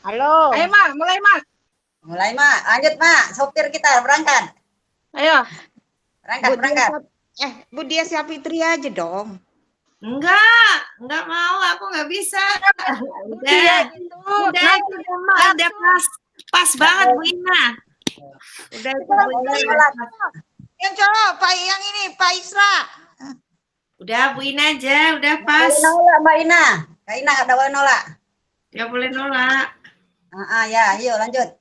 Halo. Ayo, Mak. Mulai, Mak. Mulai, Mak. Lanjut, Mak. Sopir kita berangkat. Ayo. Berangkat. Bu Dia Sapitri aja dong. Enggak mau, aku nggak bisa. Udah itu udah pas banget Bu Ina. Udah itu Bu Ina. Yang cowok, yang ini Pak Isra. Udah Bu Ina aja, udah pas. Nolak, Mbak Ina. Kak Ina nggak boleh nolak. Nggak boleh nolak. Ya, yuk lanjut.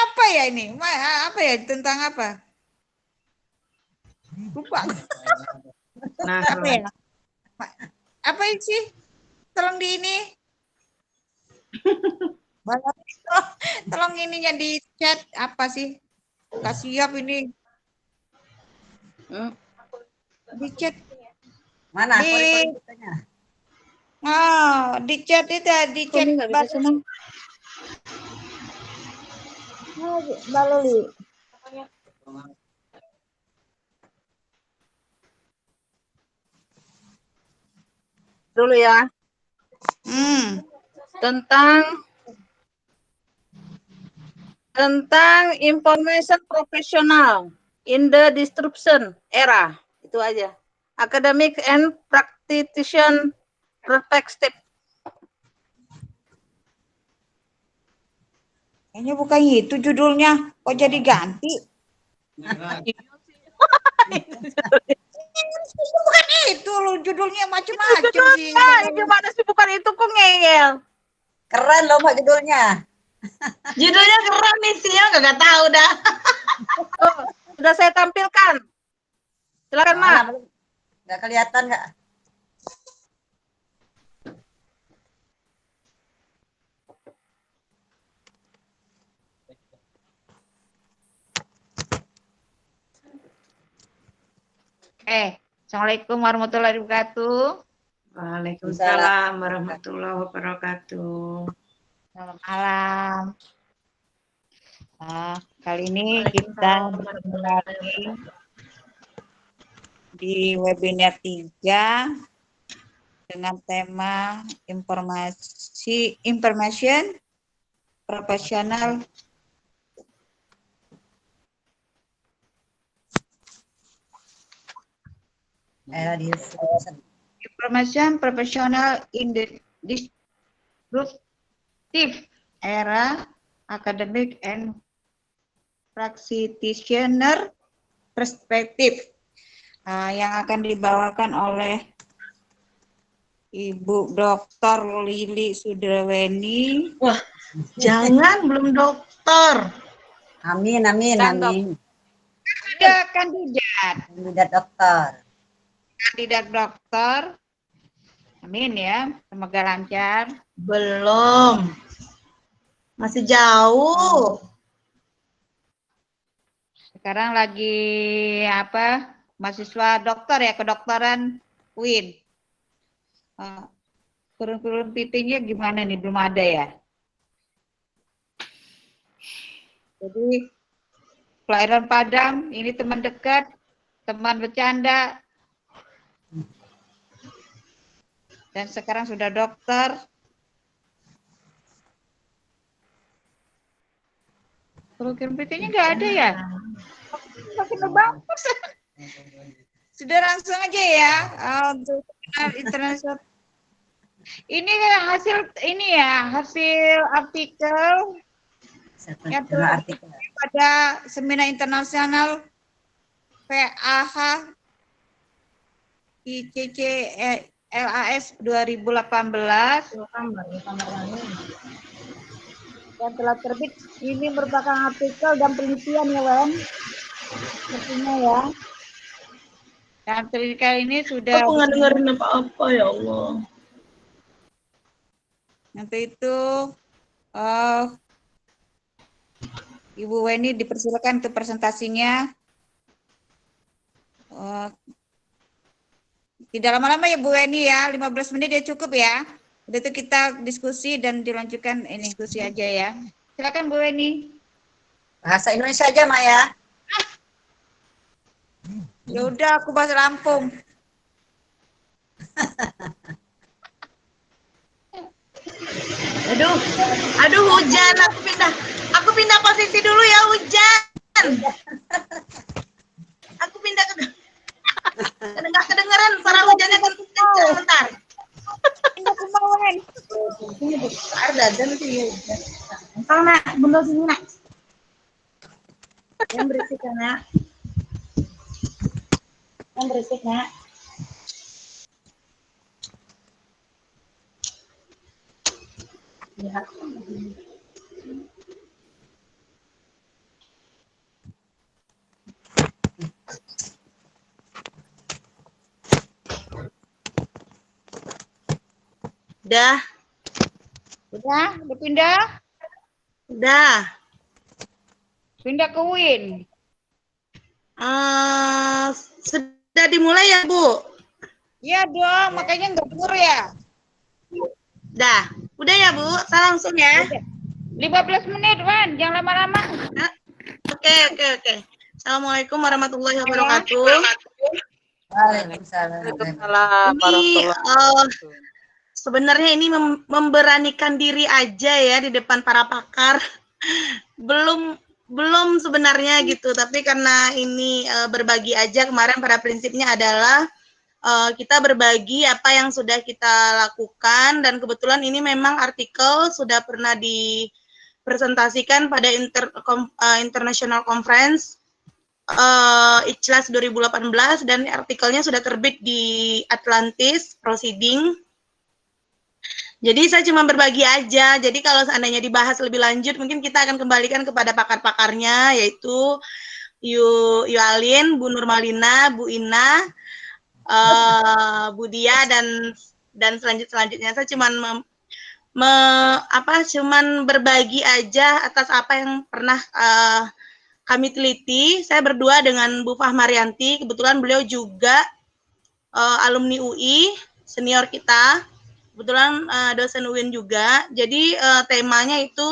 Apa ya ini? Apa ya? Tentang apa? Lupa. Nah, apa ya? Apa sih? Tolong di ini. Tolong ininya di chat apa sih? Nggak siap ini. Di chat. Mana? Di chat itu di chat. Nggak bisa senang. Mbak Luli. Dulu ya. Tentang information professional in the distribution era. Itu aja. Academic and practitioner perspective. Kayaknya bukan itu judulnya. Kok jadi ganti? Bukan itu loh, judulnya macam-macam sih. Gimana sih bukan itu, kok ngeyel? Keren loh Mbak judulnya. Judulnya keren nih sih, nggak tahu dah. Sudah saya tampilkan. Silakan, Mak. Nggak kelihatan nggak? Assalamualaikum warahmatullahi wabarakatuh. Waalaikumsalam warahmatullahi wabarakatuh. Selamat malam. Kali ini kita bertemu lagi di webinar 3 dengan tema information profesional information professional in the disruptive era, academic and practitioner perspective, yang akan dibawakan oleh Ibu Dr. Lili Sudraweni. Wah, jangan belum dokter. Amin. Ada kandidat dokter. Kandidat dokter. Amin ya, semoga lancar. Belum. Masih jauh. Sekarang lagi mahasiswa dokter ya, kedokteran UIN. Kurikulum PT-nya gimana nih? Belum ada ya. Jadi pelayanan Padang ini teman dekat, teman bercanda, dan sekarang sudah dokter. Kurikulum PT-nya nggak ada ya? Makin bagus. Sudah langsung aja ya untuk internasional. Ini hasil artikel yang telah pada seminar internasional PAH ICC LAS 2018 yang telah terbit. Ini merupakan artikel dan penelitian ya, Wen. Sepertinya ya. Dan artikel ini sudah. Aku nggak dengerin apa-apa ya Allah. Nanti itu Ibu Weni dipersilakan untuk presentasinya. Tidak lama-lama ya Bu Weni ya, 15 menit ya cukup ya. Udah itu kita diskusi dan dilanjutkan ini diskusi aja ya. Silakan Bu Weni. Bahasa Indonesia aja Maya. Ya udah aku bahasa Lampung. Aduh hujan, aku pindah posisi dulu ya, hujan. Aku pindah ke nggak kedengeran suara hujannya kan kencang, bentar. Pindah kemauan. Ada dan sih. Kalau nak bunda sini nak. Yang berisik nak. Yang berisik nak. Ya. Udah. Udah pindah? Udah. Pindah ke Win. Sudah dimulai ya, Bu? Iya dong, makanya nggak buru ya. Dah. Udah ya, Bu? Saya langsung ya. 15 menit, Wan. Jangan lama-lama. Oke. Assalamualaikum warahmatullahi wabarakatuh. Waalaikumsalam. Ini sebenarnya ini memberanikan diri aja ya di depan para pakar. Belum sebenarnya gitu, tapi karena ini berbagi aja, kemarin pada prinsipnya adalah kita berbagi apa yang sudah kita lakukan, dan kebetulan ini memang artikel sudah pernah dipresentasikan pada International Conference ICLAS 2018, dan artikelnya sudah terbit di Atlantis Proceeding. Jadi saya cuma berbagi aja. Jadi kalau seandainya dibahas lebih lanjut, mungkin kita akan kembalikan kepada pakar-pakarnya, yaitu Yu Alin, Bu Nurmalina, Bu Ina, Bu Dia, dan selanjutnya. Saya cuma cuman berbagi aja atas apa yang pernah kami teliti. Saya berdua dengan Bu Fahmarianti, kebetulan beliau juga alumni UI, senior kita. Kebetulan dosen UIN juga. Jadi temanya itu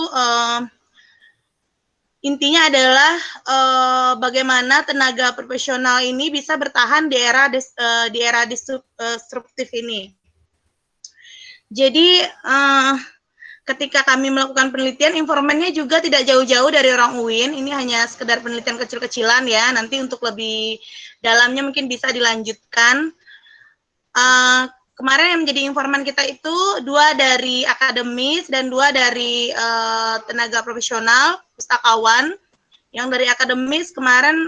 intinya adalah bagaimana tenaga profesional ini bisa bertahan di era disruptif ini. Jadi ketika kami melakukan penelitian, informannya juga tidak jauh-jauh dari orang UIN. Ini hanya sekedar penelitian kecil-kecilan ya. Nanti untuk lebih dalamnya mungkin bisa dilanjutkan. Kemarin yang menjadi informan kita itu 2 dari akademis dan 2 dari tenaga profesional, pustakawan. Yang dari akademis kemarin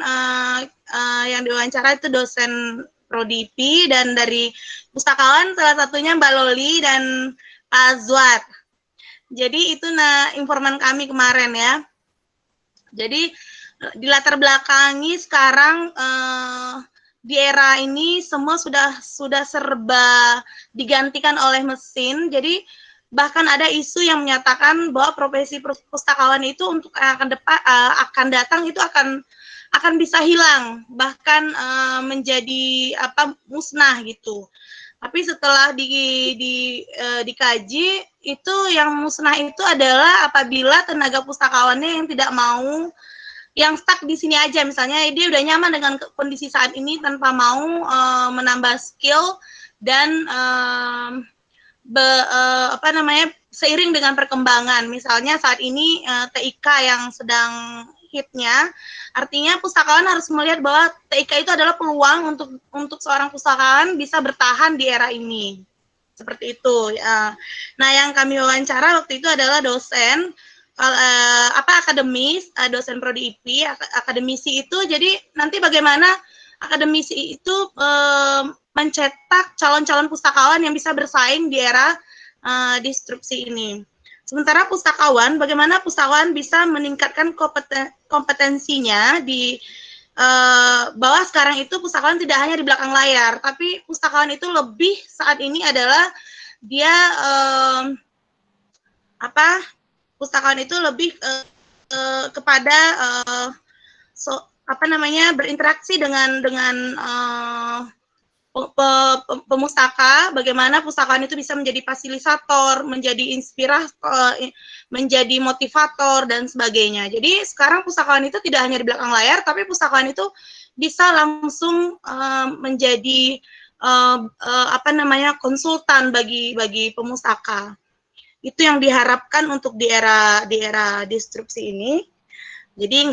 yang diwawancara itu dosen Prodi IP, dan dari pustakawan salah satunya Mbak Loli dan Pak Azwar. Jadi itu informan kami kemarin ya. Jadi di latar belakangi sekarang di era ini semua sudah serba digantikan oleh mesin. Jadi bahkan ada isu yang menyatakan bahwa profesi pustakawan itu untuk akan datang itu akan bisa hilang, bahkan menjadi musnah gitu. Tapi setelah dikaji, itu yang musnah itu adalah apabila tenaga pustakawannya yang tidak mau, yang stuck di sini aja, misalnya dia udah nyaman dengan kondisi saat ini tanpa mau menambah skill dan seiring dengan perkembangan. Misalnya saat ini TIK yang sedang hitnya, artinya pustakawan harus melihat bahwa TIK itu adalah peluang untuk seorang pustakawan bisa bertahan di era ini. Seperti itu. Nah, yang kami wawancara waktu itu adalah dosen akademis, dosen Prodi IP, akademisi itu. Jadi nanti bagaimana akademisi itu mencetak calon-calon pustakawan yang bisa bersaing di era disrupsi ini. Sementara pustakawan, bagaimana pustakawan bisa meningkatkan kompetensinya di bahwa sekarang itu pustakawan tidak hanya di belakang layar, tapi pustakawan itu lebih saat ini adalah dia pustakawan itu lebih kepada berinteraksi dengan pemustaka, bagaimana pustakawan itu bisa menjadi fasilitator, menjadi inspirator, menjadi motivator dan sebagainya. Jadi sekarang pustakawan itu tidak hanya di belakang layar, tapi pustakawan itu bisa langsung menjadi konsultan bagi pemustaka. Itu yang diharapkan untuk di era disrupsi ini. Jadi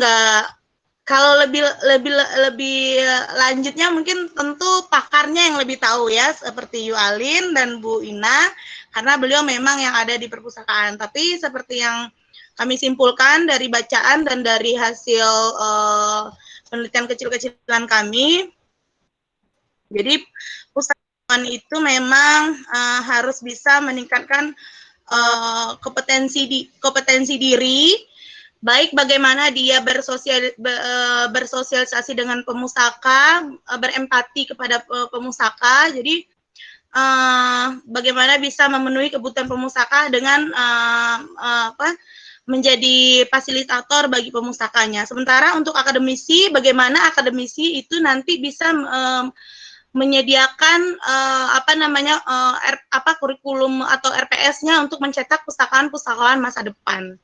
kalau lebih lanjutnya mungkin tentu pakarnya yang lebih tahu ya, seperti Yu Alin dan Bu Ina, karena beliau memang yang ada di perpustakaan. Tapi seperti yang kami simpulkan dari bacaan dan dari hasil penelitian kecil-kecilan kami, jadi pustakaan itu memang harus bisa meningkatkan kompetensi diri, baik bagaimana dia bersosialisasi dengan pemustaka, berempati kepada pemustaka. Jadi bagaimana bisa memenuhi kebutuhan pemustaka dengan menjadi fasilitator bagi pemustakanya. Sementara untuk akademisi, bagaimana akademisi itu nanti bisa menyediakan kurikulum atau RPS-nya untuk mencetak pustakaan masa depan.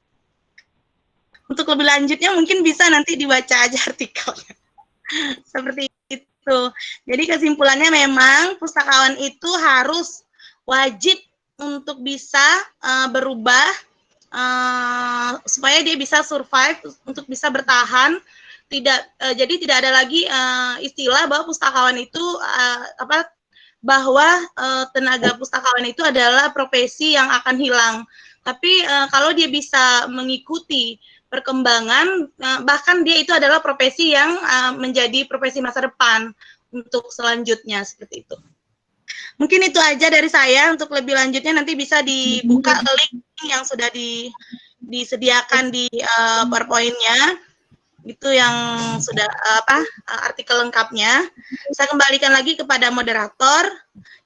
Untuk lebih lanjutnya mungkin bisa nanti dibaca aja artikelnya. Seperti itu. Jadi kesimpulannya memang pustakawan itu harus wajib untuk bisa berubah supaya dia bisa survive, untuk bisa bertahan. Jadi tidak ada lagi istilah bahwa pustakawan itu bahwa tenaga pustakawan itu adalah profesi yang akan hilang. Tapi kalau dia bisa mengikuti perkembangan, bahkan dia itu adalah profesi yang menjadi profesi masa depan untuk selanjutnya, seperti itu. Mungkin itu aja dari saya. Untuk lebih lanjutnya nanti bisa dibuka link yang sudah disediakan di PowerPoint-nya. Itu yang sudah artikel lengkapnya. Saya kembalikan lagi kepada moderator,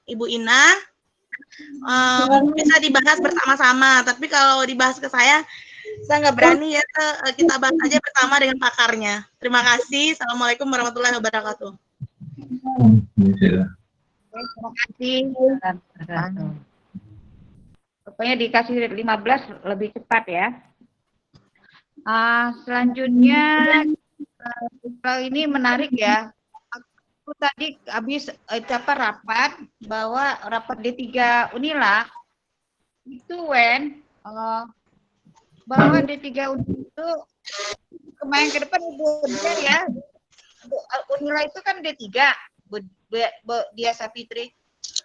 Ibu Ina. Bisa dibahas bersama-sama, tapi kalau dibahas ke saya nggak berani ya. Kita bahas aja bersama dengan pakarnya. Terima kasih. Assalamualaikum warahmatullahi wabarakatuh. Terima kasih. Pokoknya dikasih 15 lebih cepat ya. Selanjutnya, kalau ini menarik ya. Aku tadi habis rapat bahwa rapat D3 Unila itu bahwa D3 Unila itu kemarin ke depan Ibu ya. Unila itu kan D3. Dia Sapitri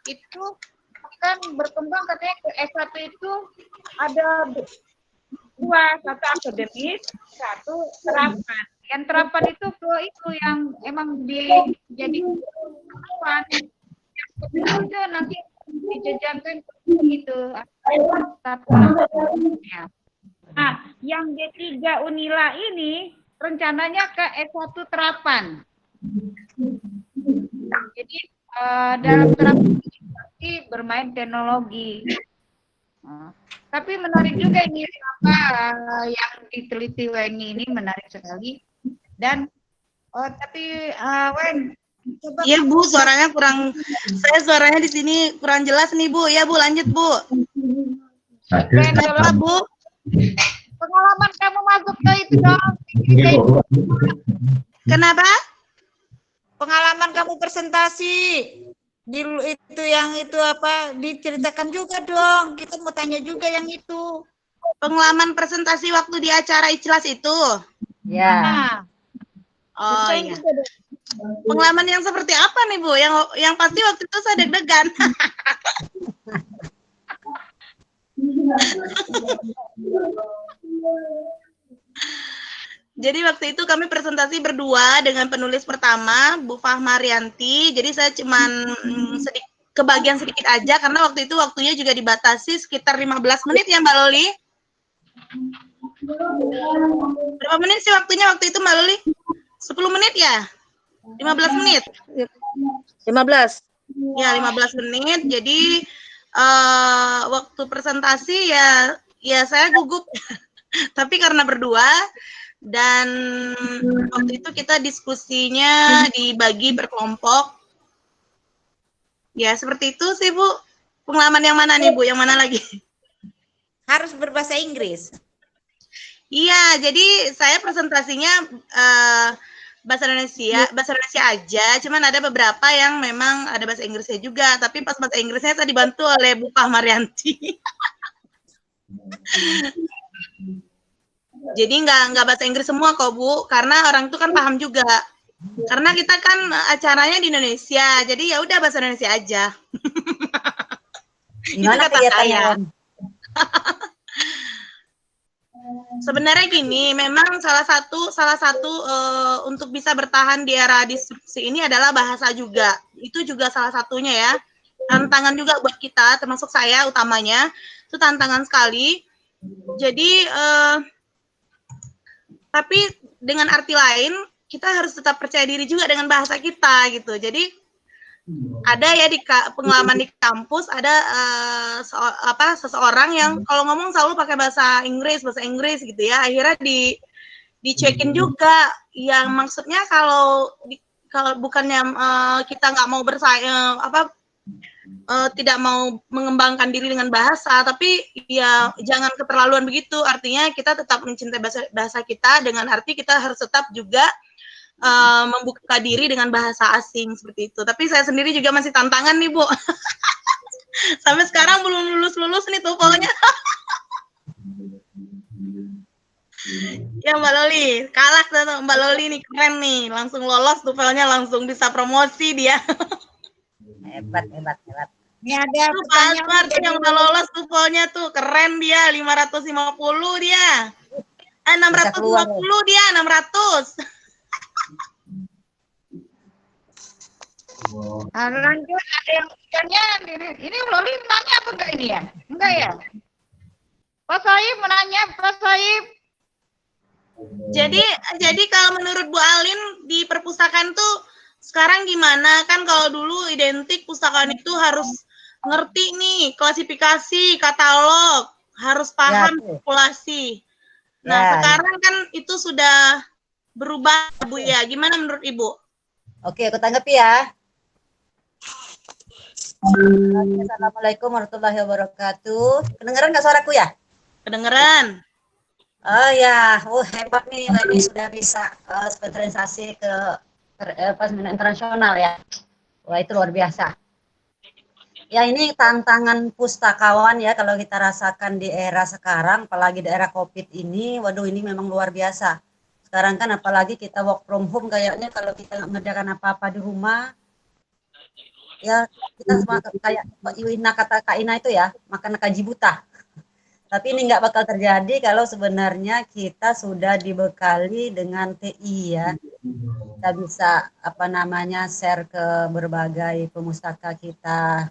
itu kan berkembang, katanya ke S1 itu ada dua, satu akademis, satu terapan. Yang terapan itu yang emang jadi terapan. Yang itu nanti dijajangkan gitu. Nah, yang D3 Unila ini rencananya ke S1 terapan. Jadi dalam terapi bermain teknologi. Tapi menarik juga ini yang diteliti Weni ini, menarik sekali. Dan tapi Wen, coba. Iya Bu, suaranya kurang. Suaranya di sini kurang jelas nih Bu. Ya Bu, lanjut Bu. Wen, coba Bu. Pengalaman kamu masuk ke itu dong. Kenapa? Pengalaman kamu presentasi di itu yang itu diceritakan juga dong. Kita mau tanya juga yang itu. Pengalaman presentasi waktu di acara Ijlas itu. Ya. Oh iya. Pengalaman yang seperti apa nih Bu? Yang pasti waktu itu saya deg-degan. Jadi waktu itu kami presentasi berdua dengan penulis pertama, Bu Fahma Rianti. Jadi saya cuman kebagian sedikit aja karena waktu itu waktunya juga dibatasi sekitar 15 menit ya Mbak Loli. Berapa menit sih waktunya waktu itu Mbak Loli? 10 menit ya? 15 menit? 15. Ya, 15 menit. Jadi waktu presentasi ya saya gugup. Tapi karena berdua, dan waktu itu kita diskusinya dibagi berkelompok. Ya, seperti itu sih, Bu. Pengalaman yang mana nih, Bu? Yang mana lagi? Harus berbahasa Inggris. Iya, jadi saya presentasinya bahasa Indonesia aja. Cuman ada beberapa yang memang ada bahasa Inggrisnya juga. Tapi pas bahasa Inggrisnya saya dibantu oleh Bu Fahma Rianti. Jadi nggak bahasa Inggris semua kok Bu, karena orang itu kan paham juga. Karena kita kan acaranya di Indonesia, jadi ya udah bahasa Indonesia aja. Gimana kata kegiatannya, saya. Wan? Sebenarnya gini, memang salah satu untuk bisa bertahan di era disrupsi ini adalah bahasa juga. Itu juga salah satunya ya. Tantangan juga buat kita, termasuk saya utamanya. Itu tantangan sekali. Jadi tapi dengan arti lain, kita harus tetap percaya diri juga dengan bahasa kita gitu. Jadi ada ya di pengalaman di kampus ada seseorang yang kalau ngomong selalu pakai bahasa Inggris gitu ya. Akhirnya dicekin juga. Yang maksudnya kalau bukannya kita nggak mau bersaing tidak mau mengembangkan diri dengan bahasa, tapi ya jangan keterlaluan begitu. Artinya kita tetap mencintai bahasa kita dengan arti kita harus tetap juga membuka diri dengan bahasa asing seperti itu. Tapi saya sendiri juga masih tantangan nih Bu. Sampai sekarang belum lulus nih TOEFL-nya. Ya Mbak Loli, kalah tuh Mbak Loli nih, keren nih, langsung lolos TOEFL-nya, langsung bisa promosi dia. Hebat. Ini ada Tuh Pak tuh yang udah lolos TOEFL-nya tuh, keren dia, 550 dia. 620 dia, 600. Lanjut, ada yang tanya, ini Loli nanya apa enggak ini ya? Enggak ya? Pak Saib menanya, Pak Saib. Jadi kalau menurut Bu Alin di perpustakaan tuh sekarang gimana? Kan kalau dulu identik pustakaan itu harus ngerti nih klasifikasi, katalog, harus paham populasi. Nah, sekarang kan itu sudah berubah Bu ya. Gimana menurut Ibu? Oke, aku tanggapi ya. Assalamualaikum warahmatullahi wabarakatuh. Kedengeran nggak suaraku ya? Kedengeran. Oh ya, hebat nih, ini sudah bisa spesialisasi ke seminar internasional ya. Wah, itu luar biasa. Ya, ini tantangan pustakawan ya kalau kita rasakan di era sekarang, apalagi di era COVID ini, waduh ini memang luar biasa. Sekarang kan apalagi kita work from home, kayaknya kalau kita nggak mengerjakan apa-apa di rumah, ya kita kayak Iwina kata Kak Ina itu ya, makan kaji buta. Tapi ini nggak bakal terjadi kalau sebenarnya kita sudah dibekali dengan TI ya. Kita bisa share ke berbagai pemustaka kita,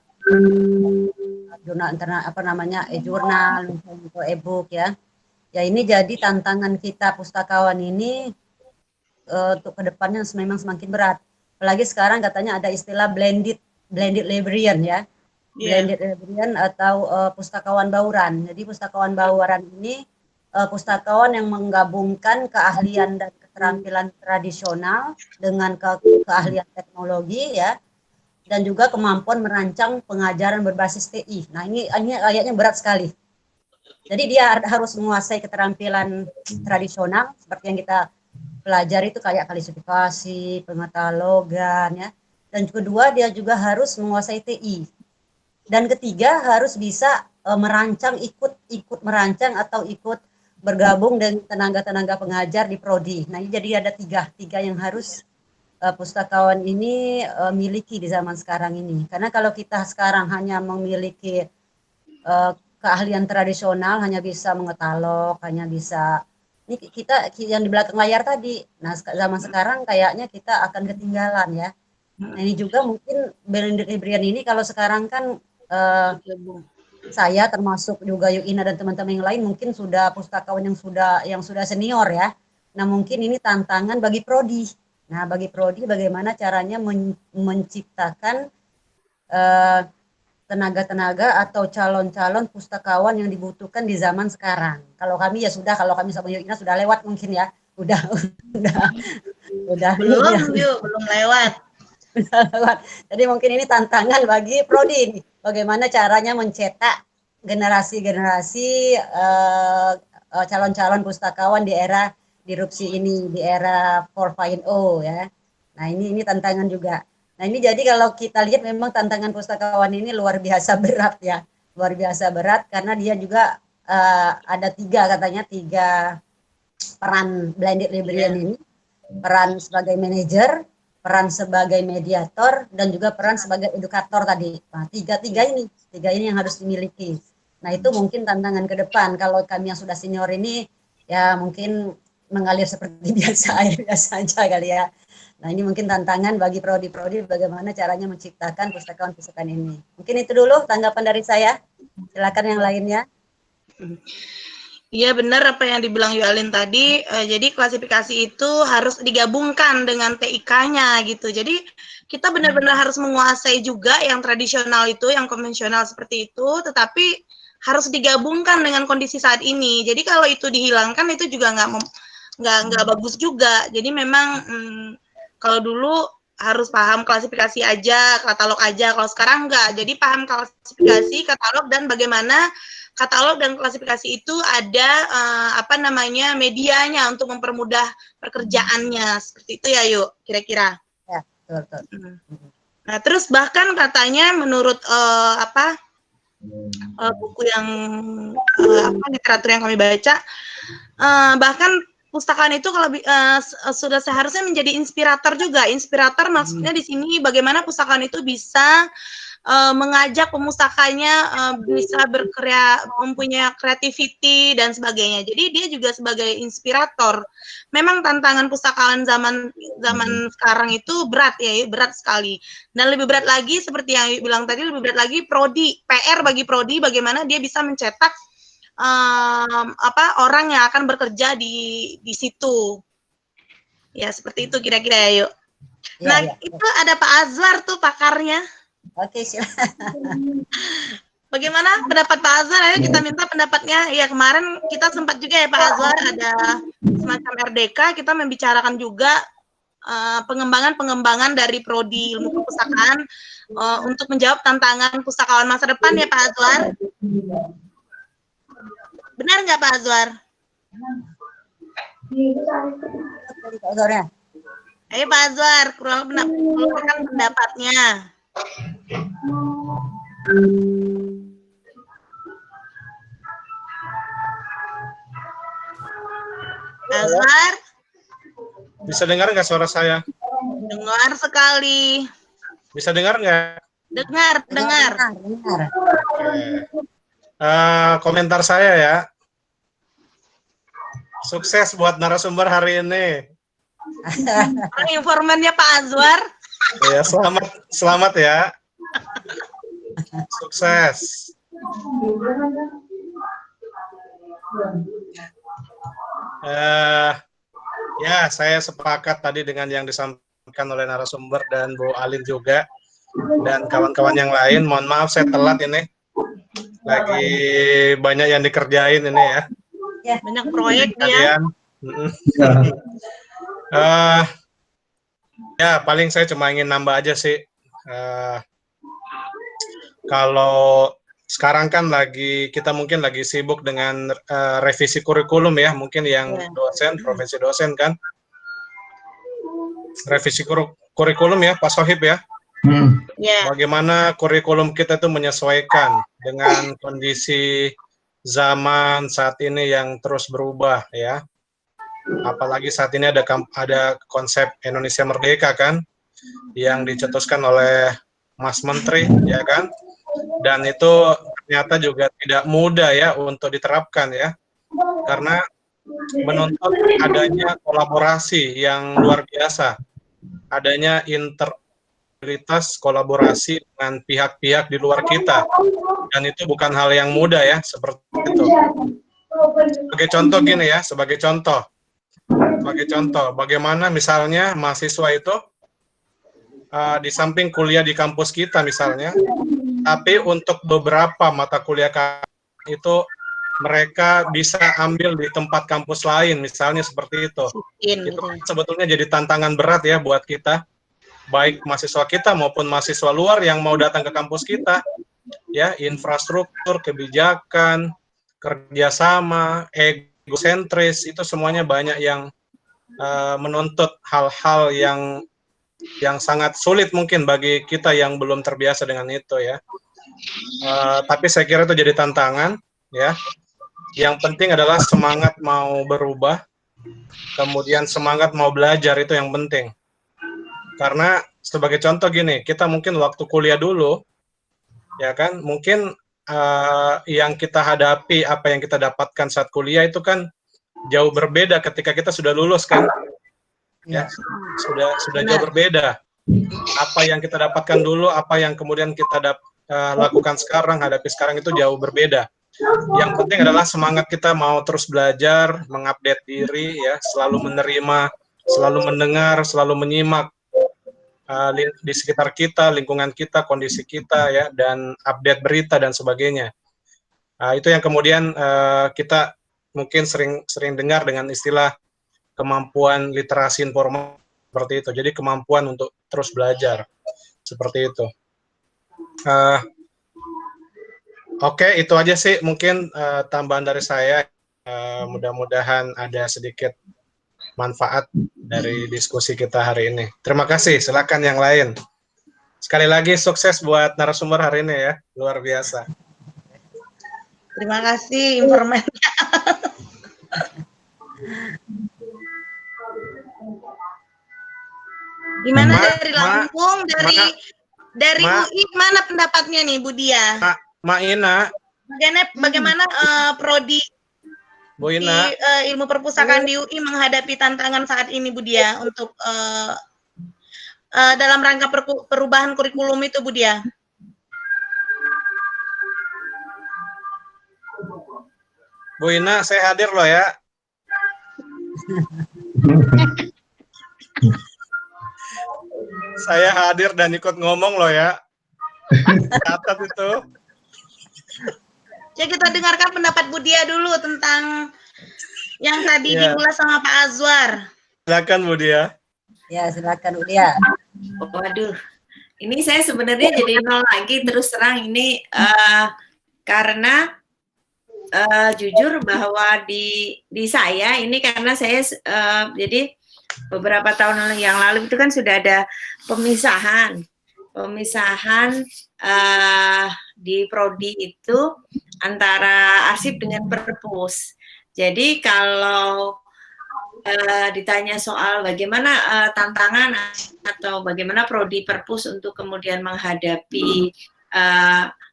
jurnal e-jurnal atau e-book ya. Ya ini jadi tantangan kita pustakawan ini untuk kedepannya memang semakin berat. Apalagi sekarang katanya ada istilah blended librarian ya. Blended librarian atau pustakawan bauran. Jadi pustakawan bauran ini pustakawan yang menggabungkan keahlian dan keterampilan tradisional dengan keahlian teknologi ya, dan juga kemampuan merancang pengajaran berbasis TI. Nah ini kayaknya berat sekali. Jadi dia harus menguasai keterampilan tradisional seperti yang kita pelajari itu kayak klasifikasi, pengatalogan ya. Dan kedua dia juga harus menguasai TI. Dan ketiga harus bisa merancang, ikut merancang atau ikut bergabung dengan tenaga-tenaga pengajar di prodi. Nah ini jadi ada tiga yang harus pustakawan ini miliki di zaman sekarang ini. Karena kalau kita sekarang hanya memiliki keahlian tradisional, hanya bisa mengetalog, hanya bisa ini kita yang di belakang layar tadi. Nah zaman sekarang kayaknya kita akan ketinggalan ya. Nah ini juga mungkin blended librarian ini kalau sekarang kan saya termasuk juga Yuina dan teman-teman yang lain mungkin sudah pustakawan yang sudah senior ya. Nah mungkin ini tantangan bagi prodi. Nah bagi prodi bagaimana caranya menciptakan tenaga-tenaga atau calon-calon pustakawan yang dibutuhkan di zaman sekarang. Kalau kami ya sudah, kalau kami sama Yuina sudah lewat mungkin ya. Udah. Belum lewat. Jadi mungkin ini tantangan bagi prodi ini. Bagaimana caranya mencetak generasi-generasi calon-calon pustakawan di era disrupsi ini, di era 4.0 ya. Nah ini tantangan juga. Nah ini jadi kalau kita lihat memang tantangan pustakawan ini luar biasa berat ya. Luar biasa berat karena dia juga ada tiga peran blended librarian ini, peran sebagai manajer, peran sebagai mediator, dan juga peran sebagai edukator tadi. Nah, tiga ini yang harus dimiliki. Nah, itu mungkin tantangan ke depan. Kalau kami yang sudah senior ini, ya mungkin mengalir seperti biasa, air biasa saja kali ya. Nah, ini mungkin tantangan bagi prodi-prodi bagaimana caranya menciptakan pustakawan-pustakaan ini. Mungkin itu dulu tanggapan dari saya. Silakan yang lainnya. Iya benar apa yang dibilang Yualin tadi. Jadi klasifikasi itu harus digabungkan dengan TIK-nya gitu. Jadi kita benar-benar harus menguasai juga yang tradisional itu, yang konvensional seperti itu, tetapi harus digabungkan dengan kondisi saat ini. Jadi kalau itu dihilangkan itu juga nggak bagus juga. Jadi memang kalau dulu harus paham klasifikasi aja, katalog aja. Kalau sekarang enggak. Jadi paham klasifikasi, katalog, dan bagaimana katalog dan klasifikasi itu ada medianya untuk mempermudah pekerjaannya. Seperti itu ya, Yuk, kira-kira. Ya, betul. Nah, terus bahkan katanya menurut buku yang literatur yang kami baca, bahkan pustakaan itu kalau sudah seharusnya menjadi inspirator juga. Inspirator maksudnya di sini bagaimana pustakaan itu bisa mengajak pemustakanya bisa mempunyai kreativiti dan sebagainya. Jadi dia juga sebagai inspirator. Memang tantangan pustakaan zaman sekarang itu berat sekali. Dan lebih berat lagi seperti yang bilang tadi, lebih berat lagi PR bagi prodi bagaimana dia bisa mencetak orang yang akan bekerja di situ. Ya, seperti itu kira-kira ya, Yuk. Nah, itu ada Pak Azwar tuh pakarnya. Oke, silakan. Bagaimana pendapat Pak Azwar? Ayo kita minta pendapatnya. Ya, kemarin kita sempat juga ya Pak Azwar ada semacam RDK, kita membicarakan juga pengembangan dari prodi ilmu perpustakaan untuk menjawab tantangan pustakawan masa depan ya Pak Azwar. Benar nggak Pak Azwar? Ayo Pak Azwar, keluarkan pendapatnya. Azwar? Bisa dengar nggak suara saya? Dengar sekali. Bisa dengar nggak? Dengar. Komentar saya ya. Sukses buat narasumber hari ini. Informannya Pak Azwar. Ya, selamat ya. Sukses. Ya, saya sepakat tadi dengan yang disampaikan oleh narasumber dan Bu Alin juga dan kawan-kawan yang lain. Mohon maaf saya telat ini. Lagi banyak yang dikerjain ini ya. Banyak proyek dia. Ya, paling saya cuma ingin nambah aja sih. Kalau sekarang kan kita mungkin lagi sibuk dengan revisi kurikulum ya, mungkin yang dosen, profesi dosen kan. Revisi kurikulum ya, Pak Sohib ya. Bagaimana kurikulum kita itu menyesuaikan dengan kondisi zaman saat ini yang terus berubah ya. Apalagi saat ini ada konsep Indonesia Merdeka kan, yang dicetuskan oleh Mas Menteri ya kan, dan itu ternyata juga tidak mudah ya untuk diterapkan ya, karena menuntut adanya kolaborasi yang luar biasa, adanya integritas kolaborasi dengan pihak-pihak di luar kita, dan itu bukan hal yang mudah ya, seperti itu. Sebagai contoh gini ya, sebagai contoh, bagaimana misalnya mahasiswa itu di samping kuliah di kampus kita misalnya, tapi untuk beberapa mata kuliah itu mereka bisa ambil di tempat kampus lain, misalnya seperti itu. Itu sebetulnya jadi tantangan berat ya buat kita, baik mahasiswa kita maupun mahasiswa luar yang mau datang ke kampus kita. Ya, infrastruktur, kebijakan, kerjasama, egosentris, itu semuanya banyak yang menuntut hal-hal yang sangat sulit mungkin bagi kita yang belum terbiasa dengan itu ya. Tapi saya kira itu jadi tantangan ya. Yang penting adalah semangat mau berubah, kemudian semangat mau belajar, itu yang penting. Karena sebagai contoh gini, kita mungkin waktu kuliah dulu, ya kan, mungkin yang kita hadapi, apa yang kita dapatkan saat kuliah itu kan jauh berbeda ketika kita sudah lulus kan, ya sudah jauh berbeda. Apa yang kita dapatkan dulu, apa yang kemudian kita lakukan sekarang, hadapi sekarang itu jauh berbeda. Yang penting adalah semangat kita mau terus belajar, mengupdate diri, ya, selalu menerima, selalu mendengar, selalu menyimak di sekitar kita, lingkungan kita, kondisi kita, ya, dan update berita dan sebagainya. Itu yang kemudian kita mungkin sering dengar dengan istilah kemampuan literasi informasi seperti itu. Jadi kemampuan untuk terus belajar seperti itu. Oke, itu aja sih mungkin tambahan dari saya. Mudah-mudahan ada sedikit manfaat dari diskusi kita hari ini. Terima kasih. Silakan yang lain. Sekali lagi sukses buat narasumber hari ini ya, luar biasa. Terima kasih informasinya. Gimana dari Lampung, dari UI, mana pendapatnya nih Bu Dia? Mak Ina. Bagaimana prodi Bu Ina, di ilmu perpustakaan di UI menghadapi tantangan saat ini Bu Dia untuk dalam rangka perubahan kurikulum itu Bu Dia? Bu Ina, saya hadir loh ya. Saya hadir dan ikut ngomong loh ya. Catat itu. Ya, kita dengarkan pendapat Bu Dia dulu tentang yang tadi diulas sama Pak Azwar. Silakan Bu Dia. Ya, silakan Bu Dia. Waduh, ini saya sebenarnya jadi nol lagi terus terang ini karena jujur bahwa di saya ini karena saya jadi beberapa tahun yang lalu itu kan sudah ada pemisahan di prodi itu antara arsip dengan perpus. Jadi kalau ditanya soal bagaimana tantangan atau bagaimana prodi perpus untuk kemudian menghadapi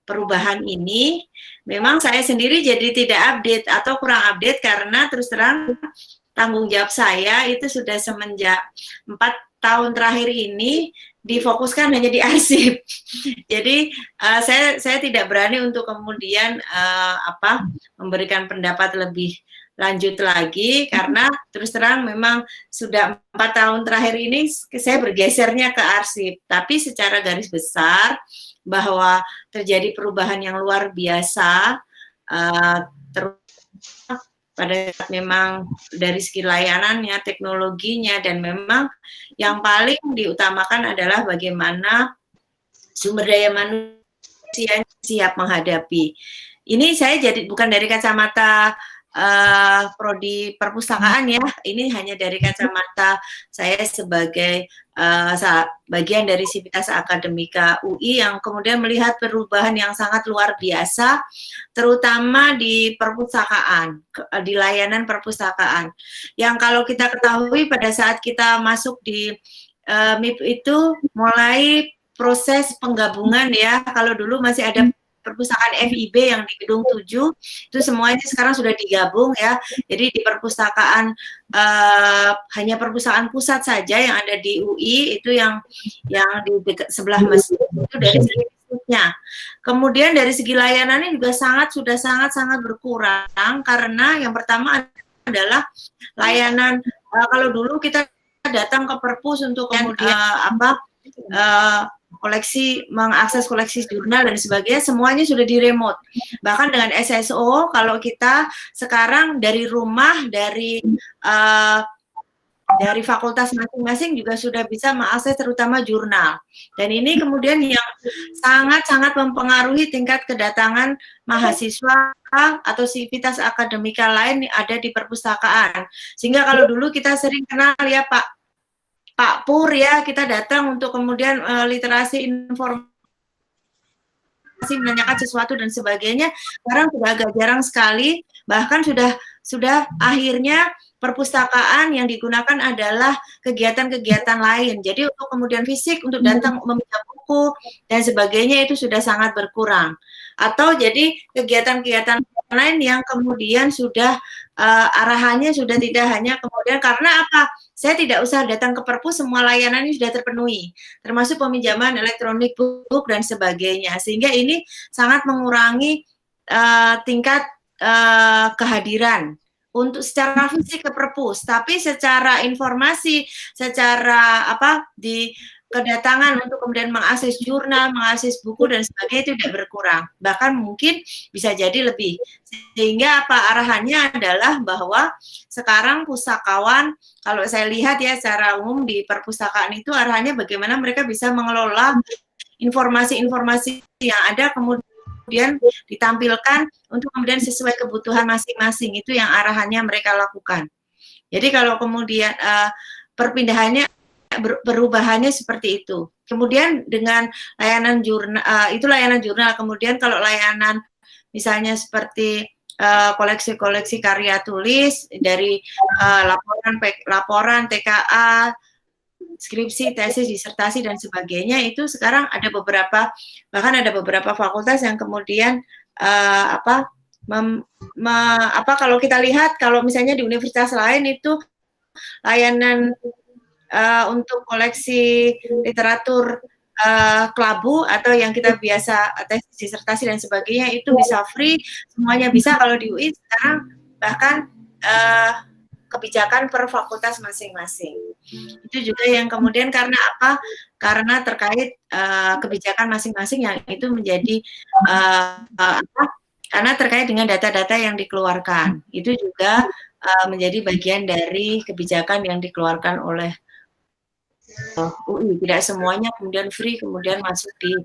perubahan ini, memang saya sendiri jadi tidak update atau kurang update karena terus terang tanggung jawab saya itu sudah semenjak 4 tahun terakhir ini difokuskan hanya di arsip. Jadi saya tidak berani untuk kemudian memberikan pendapat lebih lanjut lagi karena terus terang memang sudah 4 tahun terakhir ini saya bergesernya ke arsip. Tapi secara garis besar bahwa terjadi perubahan yang luar biasa pada saat memang dari segi layanannya, teknologinya, dan memang yang paling diutamakan adalah bagaimana sumber daya manusia siap menghadapi. Ini saya jadi bukan dari kacamata prodi perpustakaan ya, ini hanya dari kacamata saya sebagai bagian dari Sivitas Akademika UI yang kemudian melihat perubahan yang sangat luar biasa, terutama di perpustakaan, di layanan perpustakaan. Yang kalau kita ketahui pada saat kita masuk di MIP itu mulai proses penggabungan ya, kalau dulu masih ada perpustakaan FIB yang di Gedung 7 itu semuanya sekarang sudah digabung ya. Jadi di perpustakaan hanya perpustakaan pusat saja yang ada di UI itu yang di dekat sebelah masjid itu dari segi fisiknya. Kemudian dari segi layanannya juga sudah sangat berkurang karena yang pertama adalah layanan kalau dulu kita datang ke perpus untuk kemudian mengakses koleksi jurnal dan sebagainya, semuanya sudah di remote. Bahkan dengan SSO, kalau kita sekarang dari rumah, dari fakultas masing-masing juga sudah bisa mengakses terutama jurnal. Dan ini kemudian yang sangat mempengaruhi tingkat kedatangan mahasiswa atau sivitas akademika lain yang ada di perpustakaan. Sehingga kalau dulu kita sering kenal ya Pak Pur ya, kita datang untuk kemudian literasi informasi menanyakan sesuatu dan sebagainya, sekarang sudah agak jarang sekali, bahkan sudah akhirnya perpustakaan yang digunakan adalah kegiatan-kegiatan lain. Jadi untuk kemudian fisik, untuk datang meminta buku dan sebagainya itu sudah sangat berkurang. Atau jadi kegiatan-kegiatan lain yang kemudian sudah arahannya sudah tidak hanya kemudian karena apa? Saya tidak usah datang ke perpus, semua layanannya sudah terpenuhi, termasuk peminjaman elektronik buku dan sebagainya. Sehingga ini sangat mengurangi tingkat kehadiran untuk secara fisik ke perpus, tapi secara informasi, secara apa di kedatangan untuk kemudian mengakses jurnal, mengakses buku dan sebagainya itu tidak berkurang, bahkan mungkin bisa jadi lebih. Sehingga apa arahannya adalah bahwa sekarang pustakawan, kalau saya lihat ya secara umum di perpustakaan itu arahannya bagaimana mereka bisa mengelola informasi-informasi yang ada kemudian ditampilkan untuk kemudian sesuai kebutuhan masing-masing, itu yang arahannya mereka lakukan. Jadi kalau kemudian perpindahannya perubahannya seperti itu. Kemudian dengan layanan jurnal, itu layanan jurnal. Kemudian kalau layanan misalnya seperti koleksi-koleksi karya tulis dari laporan TKA, skripsi, tesis, disertasi dan sebagainya, itu sekarang ada beberapa, bahkan ada beberapa fakultas yang kemudian kalau kita lihat kalau misalnya di universitas lain itu layanan untuk koleksi literatur kelabu atau yang kita biasa tesis, disertasi dan sebagainya itu bisa free, semuanya bisa. Kalau di UI sekarang bahkan kebijakan per fakultas masing-masing. Itu juga yang kemudian karena apa? Karena terkait kebijakan masing-masing yang itu menjadi karena terkait dengan data-data yang dikeluarkan. Itu juga menjadi bagian dari kebijakan yang dikeluarkan oleh UI. Tidak semuanya kemudian free kemudian masuk di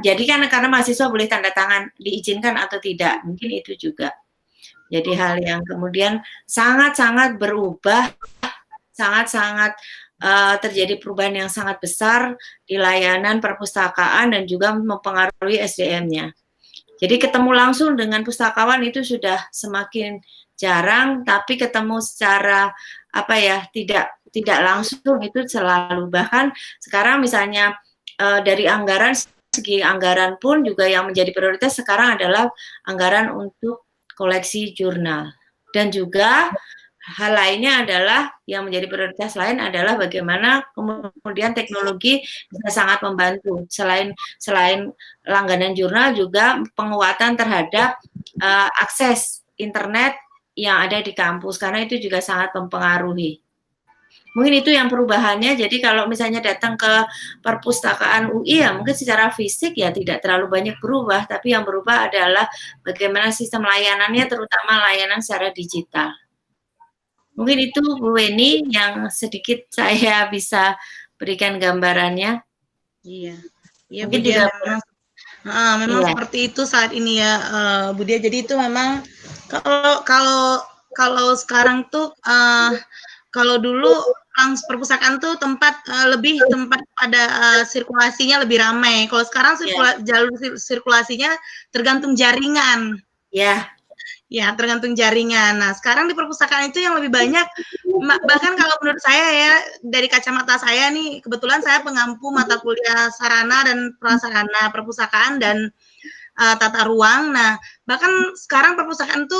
jadi kan karena mahasiswa boleh tanda tangan diizinkan atau tidak, mungkin itu juga jadi hal yang kemudian sangat-sangat berubah, sangat-sangat terjadi perubahan yang sangat besar di layanan perpustakaan dan juga mempengaruhi SDM-nya. Jadi ketemu langsung dengan pustakawan itu sudah semakin jarang, tapi ketemu secara tidak langsung itu selalu. Bahkan sekarang misalnya dari anggaran, segi anggaran pun juga yang menjadi prioritas sekarang adalah anggaran untuk koleksi jurnal. Dan juga hal lainnya adalah yang menjadi prioritas lain adalah bagaimana kemudian teknologi bisa sangat membantu. Selain langganan jurnal juga penguatan terhadap akses internet yang ada di kampus, karena itu juga sangat mempengaruhi. Mungkin itu yang perubahannya. Jadi kalau misalnya datang ke perpustakaan UI ya mungkin secara fisik ya tidak terlalu banyak berubah, tapi yang berubah adalah bagaimana sistem layanannya, terutama layanan secara digital. Mungkin itu Bu Weni yang sedikit saya bisa berikan gambarannya. Iya, mungkin juga memang seperti itu saat ini ya, Bu Dia. Jadi itu memang kalau sekarang tuh kalau dulu perpustakaan tuh lebih tempat pada sirkulasinya lebih ramai. Kalau sekarang jalur sirkulasinya tergantung jaringan. Ya, tergantung jaringan. Nah, sekarang di perpustakaan itu yang lebih banyak, bahkan kalau menurut saya ya, dari kacamata saya nih, kebetulan saya pengampu mata kuliah sarana dan prasarana perpustakaan dan tata ruang. Nah, bahkan sekarang perpustakaan itu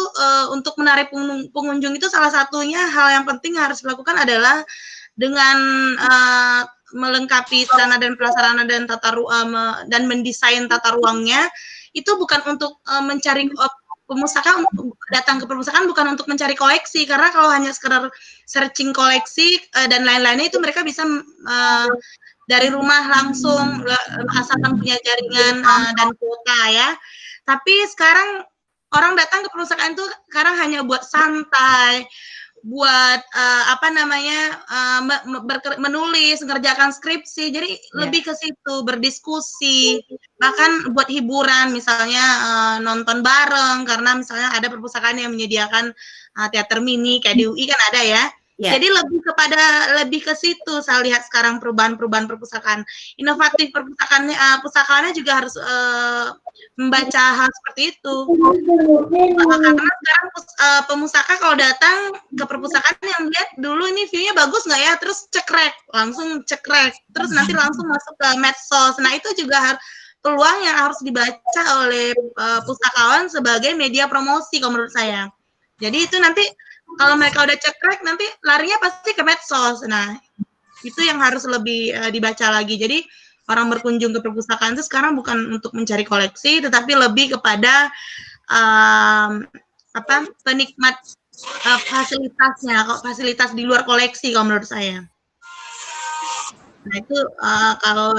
untuk menarik pengunjung itu salah satunya hal yang penting harus dilakukan adalah dengan melengkapi sarana dan prasarana dan tata ruang dan mendesain tata ruangnya itu bukan untuk mencari perpustakaan, datang ke perpustakaan bukan untuk mencari koleksi, karena kalau hanya sekedar searching koleksi dan lain-lainnya itu mereka bisa dari rumah langsung asalkan punya jaringan dan kuota ya. Tapi sekarang orang datang ke perpustakaan itu sekarang hanya buat santai, buat menulis, mengerjakan skripsi. Jadi lebih ke situ, berdiskusi, bahkan buat hiburan, misalnya nonton bareng, karena misalnya ada perpustakaan yang menyediakan teater mini kayak di UI kan ada ya. Ya. Jadi lebih ke situ saya lihat sekarang perubahan perpustakaan. Inovatif pustakawannya juga harus membaca hal seperti itu. Karena sekarang pemustaka kalau datang ke perpustakaan yang lihat dulu ini view-nya bagus nggak ya, terus langsung cekrek, terus nanti langsung masuk ke medsos. Nah itu juga peluang yang harus dibaca oleh pustakawan sebagai media promosi kalau menurut saya. Jadi itu nanti kalau mereka udah cekrek nanti larinya pasti ke medsos. Nah, itu yang harus lebih dibaca lagi. Jadi orang berkunjung ke perpustakaan itu sekarang bukan untuk mencari koleksi, tetapi lebih kepada penikmat fasilitasnya, fasilitas di luar koleksi kalau menurut saya. Nah, itu kalau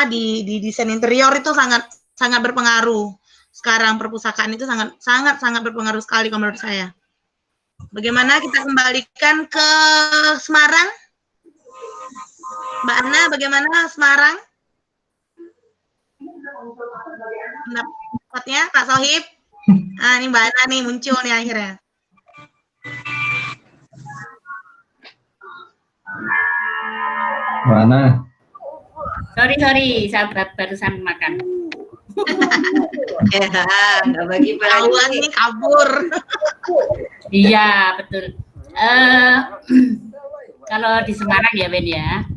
di desain interior itu sangat berpengaruh. Sekarang perpustakaan itu sangat berpengaruh sekali kalau menurut saya. Bagaimana kita kembalikan ke Semarang? Mbak Ana, bagaimana Semarang? Pendapatnya, Pak Sohib? Ini Mbak Ana nih muncul nih akhirnya. Mbak Ana. Sorry, sahabat barusan makan. Ya, nggak bagi nih kabur. Iya, betul. Kalau di Semarang ya, Ben ya.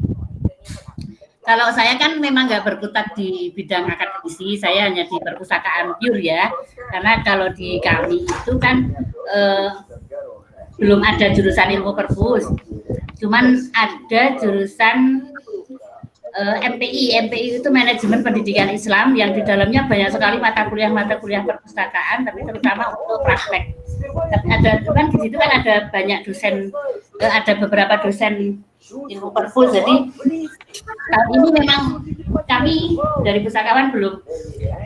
Kalau saya kan memang nggak berkutat di bidang akademisi, saya hanya di perpustakaan pure ya. Karena kalau di kami itu kan belum ada jurusan ilmu perpus. Cuman ada jurusan MPI itu manajemen pendidikan Islam yang di dalamnya banyak sekali mata kuliah perpustakaan, tapi terutama untuk praktek. Ada kan di situ kan ada banyak dosen, ada beberapa dosen ilmu perpus. Jadi ini memang kami dari pustakawan belum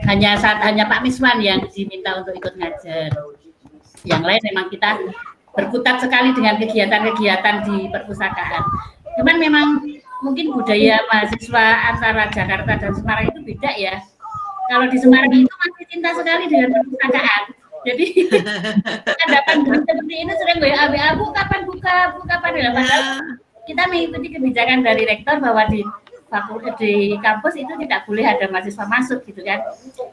hanya Pak Miswan yang diminta untuk ikut ngajar. Yang lain memang kita berkutat sekali dengan kegiatan-kegiatan di perpustakaan. Cuman memang mungkin budaya mahasiswa antara Jakarta dan Semarang itu beda ya. Kalau di Semarang itu masih cinta sekali dengan perpustakaan. Jadi ada pandemi seperti ini sering WA, Bu kapan buka ya. Padahal kita mengikuti kebijakan dari rektor bahwa di kampus itu tidak boleh ada mahasiswa masuk gitu kan.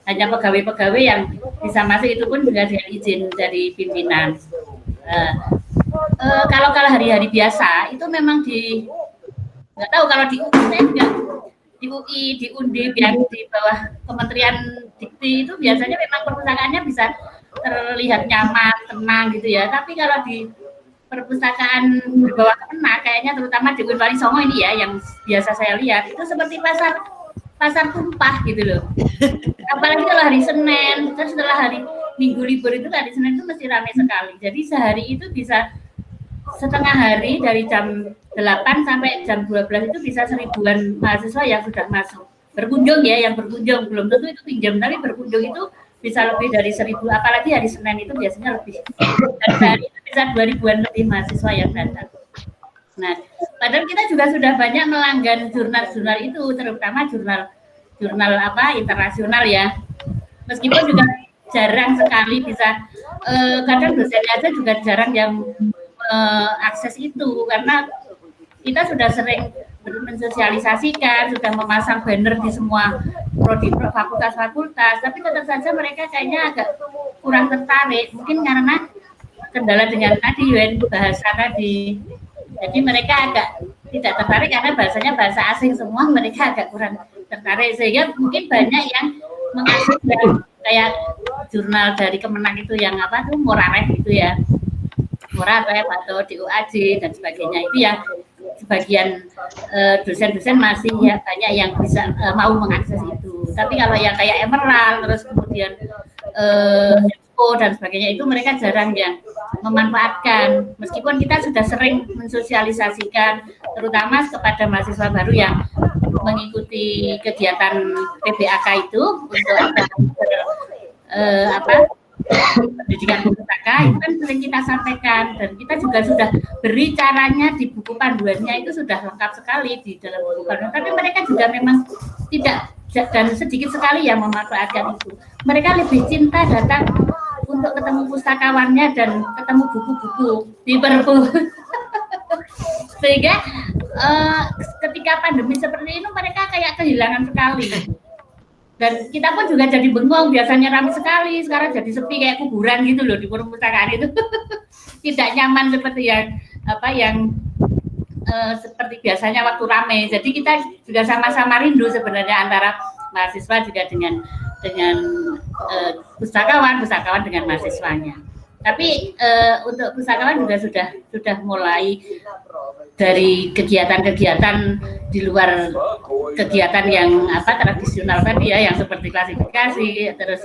Hanya pegawai-pegawai yang bisa masuk itu pun dengan izin dari pimpinan. Kalau hari-hari biasa itu memang nggak tahu kalau di UI saya juga di UI, di Undip yang di bawah Kementerian Dikti itu biasanya memang perpustakaannya bisa terlihat nyaman, tenang gitu ya. Tapi kalau di perpustakaan di bawah Kemenak kayaknya terutama di Unwari Songo ini ya yang biasa saya lihat itu seperti pasar tumpah gitu loh. Apalagi kalau hari Senin, terus setelah hari Minggu libur itu hari Senin itu mesti ramai sekali. Jadi sehari itu bisa setengah hari dari jam 8 sampai jam 12 itu bisa 1000-an mahasiswa yang sudah masuk. Berkunjung ya, yang berkunjung belum tentu itu pinjam, tapi berkunjung itu bisa lebih dari 1000, apalagi hari Senin itu biasanya lebih. Dan sehari itu bisa 2000-an lebih mahasiswa yang datang. Nah, padahal kita juga sudah banyak melanggan jurnal-jurnal itu, terutama jurnal internasional ya. Meskipun juga jarang sekali bisa, kadang dosennya aja juga jarang yang akses itu karena kita sudah sering mensosialisasikan, sudah memasang banner di semua prodi fakultas-fakultas, tapi tetap saja mereka kayaknya agak kurang tertarik, mungkin karena kendala dengan tadi bahasa tadi. Jadi mereka agak tidak tertarik karena bahasanya bahasa asing semua, mereka agak kurang tertarik sehingga mungkin banyak yang mengakses kayak jurnal dari Kemenak itu yang Moraref itu ya. Moraref atau di UAJ dan sebagainya itu yang sebagian dosen-dosen masih ya banyak yang bisa mau mengakses itu. Tapi kalau yang kayak Emerald terus kemudian dan sebagainya itu mereka jarang yang memanfaatkan. Meskipun kita sudah sering mensosialisasikan terutama kepada mahasiswa baru yang mengikuti kegiatan PBAK itu untuk pendidikan pustaka itu kan sering kita sampaikan dan kita juga sudah beri caranya di buku panduannya itu sudah lengkap sekali di dalam buku panduan. Tapi mereka juga memang tidak dan sedikit sekali yang memanfaatkan itu. Mereka lebih cinta datang untuk ketemu pustakawannya dan ketemu buku-buku di perpus. Sehingga ketika pandemi seperti ini mereka kayak kehilangan sekali. Dan kita pun juga jadi bengong, biasanya ramai sekali, sekarang jadi sepi kayak kuburan gitu loh di perpustakaan itu. Tidak nyaman seperti yang seperti biasanya waktu ramai. Jadi kita juga sama-sama rindu sebenarnya antara mahasiswa juga dengan pustakawan dengan mahasiswanya. Tapi untuk pustakawan juga sudah mulai dari kegiatan-kegiatan di luar kegiatan yang tradisional tadi ya, yang seperti klasifikasi, terus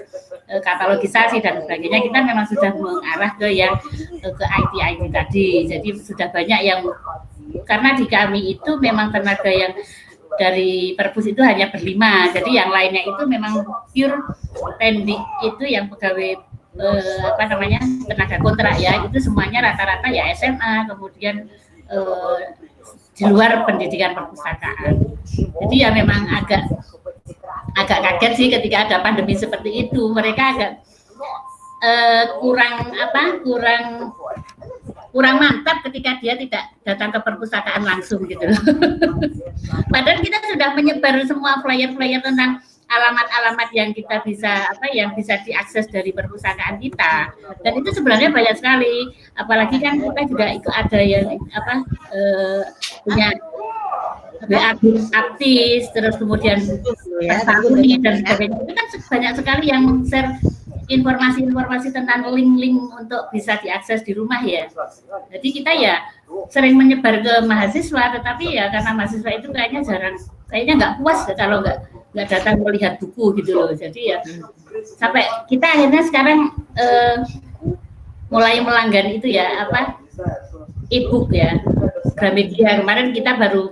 katalogisasi dan sebagainya. Kita memang sudah mengarah ke IT tadi. Jadi sudah banyak yang, karena di kami itu memang tenaga yang dari perpus itu hanya berlima, jadi yang lainnya itu memang pure tendik, itu yang pegawai tenaga kontrak ya, itu semuanya rata-rata ya SMA, kemudian di luar pendidikan perpustakaan. Jadi ya memang agak kaget sih ketika ada pandemi seperti itu. Mereka agak kurang mantap ketika dia tidak datang ke perpustakaan langsung gitu loh. Padahal kita sudah menyebar semua flyer-flyer tentang alamat-alamat yang kita bisa diakses dari perpustakaan kita, dan itu sebenarnya banyak sekali. Apalagi kan kita juga ikut ada yang punya WA aktif, terus kemudian Sahuni dan sebagainya. Itu kan banyak sekali yang share informasi-informasi tentang link-link untuk bisa diakses di rumah ya. Jadi kita ya sering menyebar ke mahasiswa, tetapi ya karena mahasiswa itu kayaknya nggak puas kalau nggak datang melihat buku gitu loh. Jadi ya sampai kita akhirnya sekarang mulai melanggan itu ya e-book ya, Gramedia. Kemarin kita baru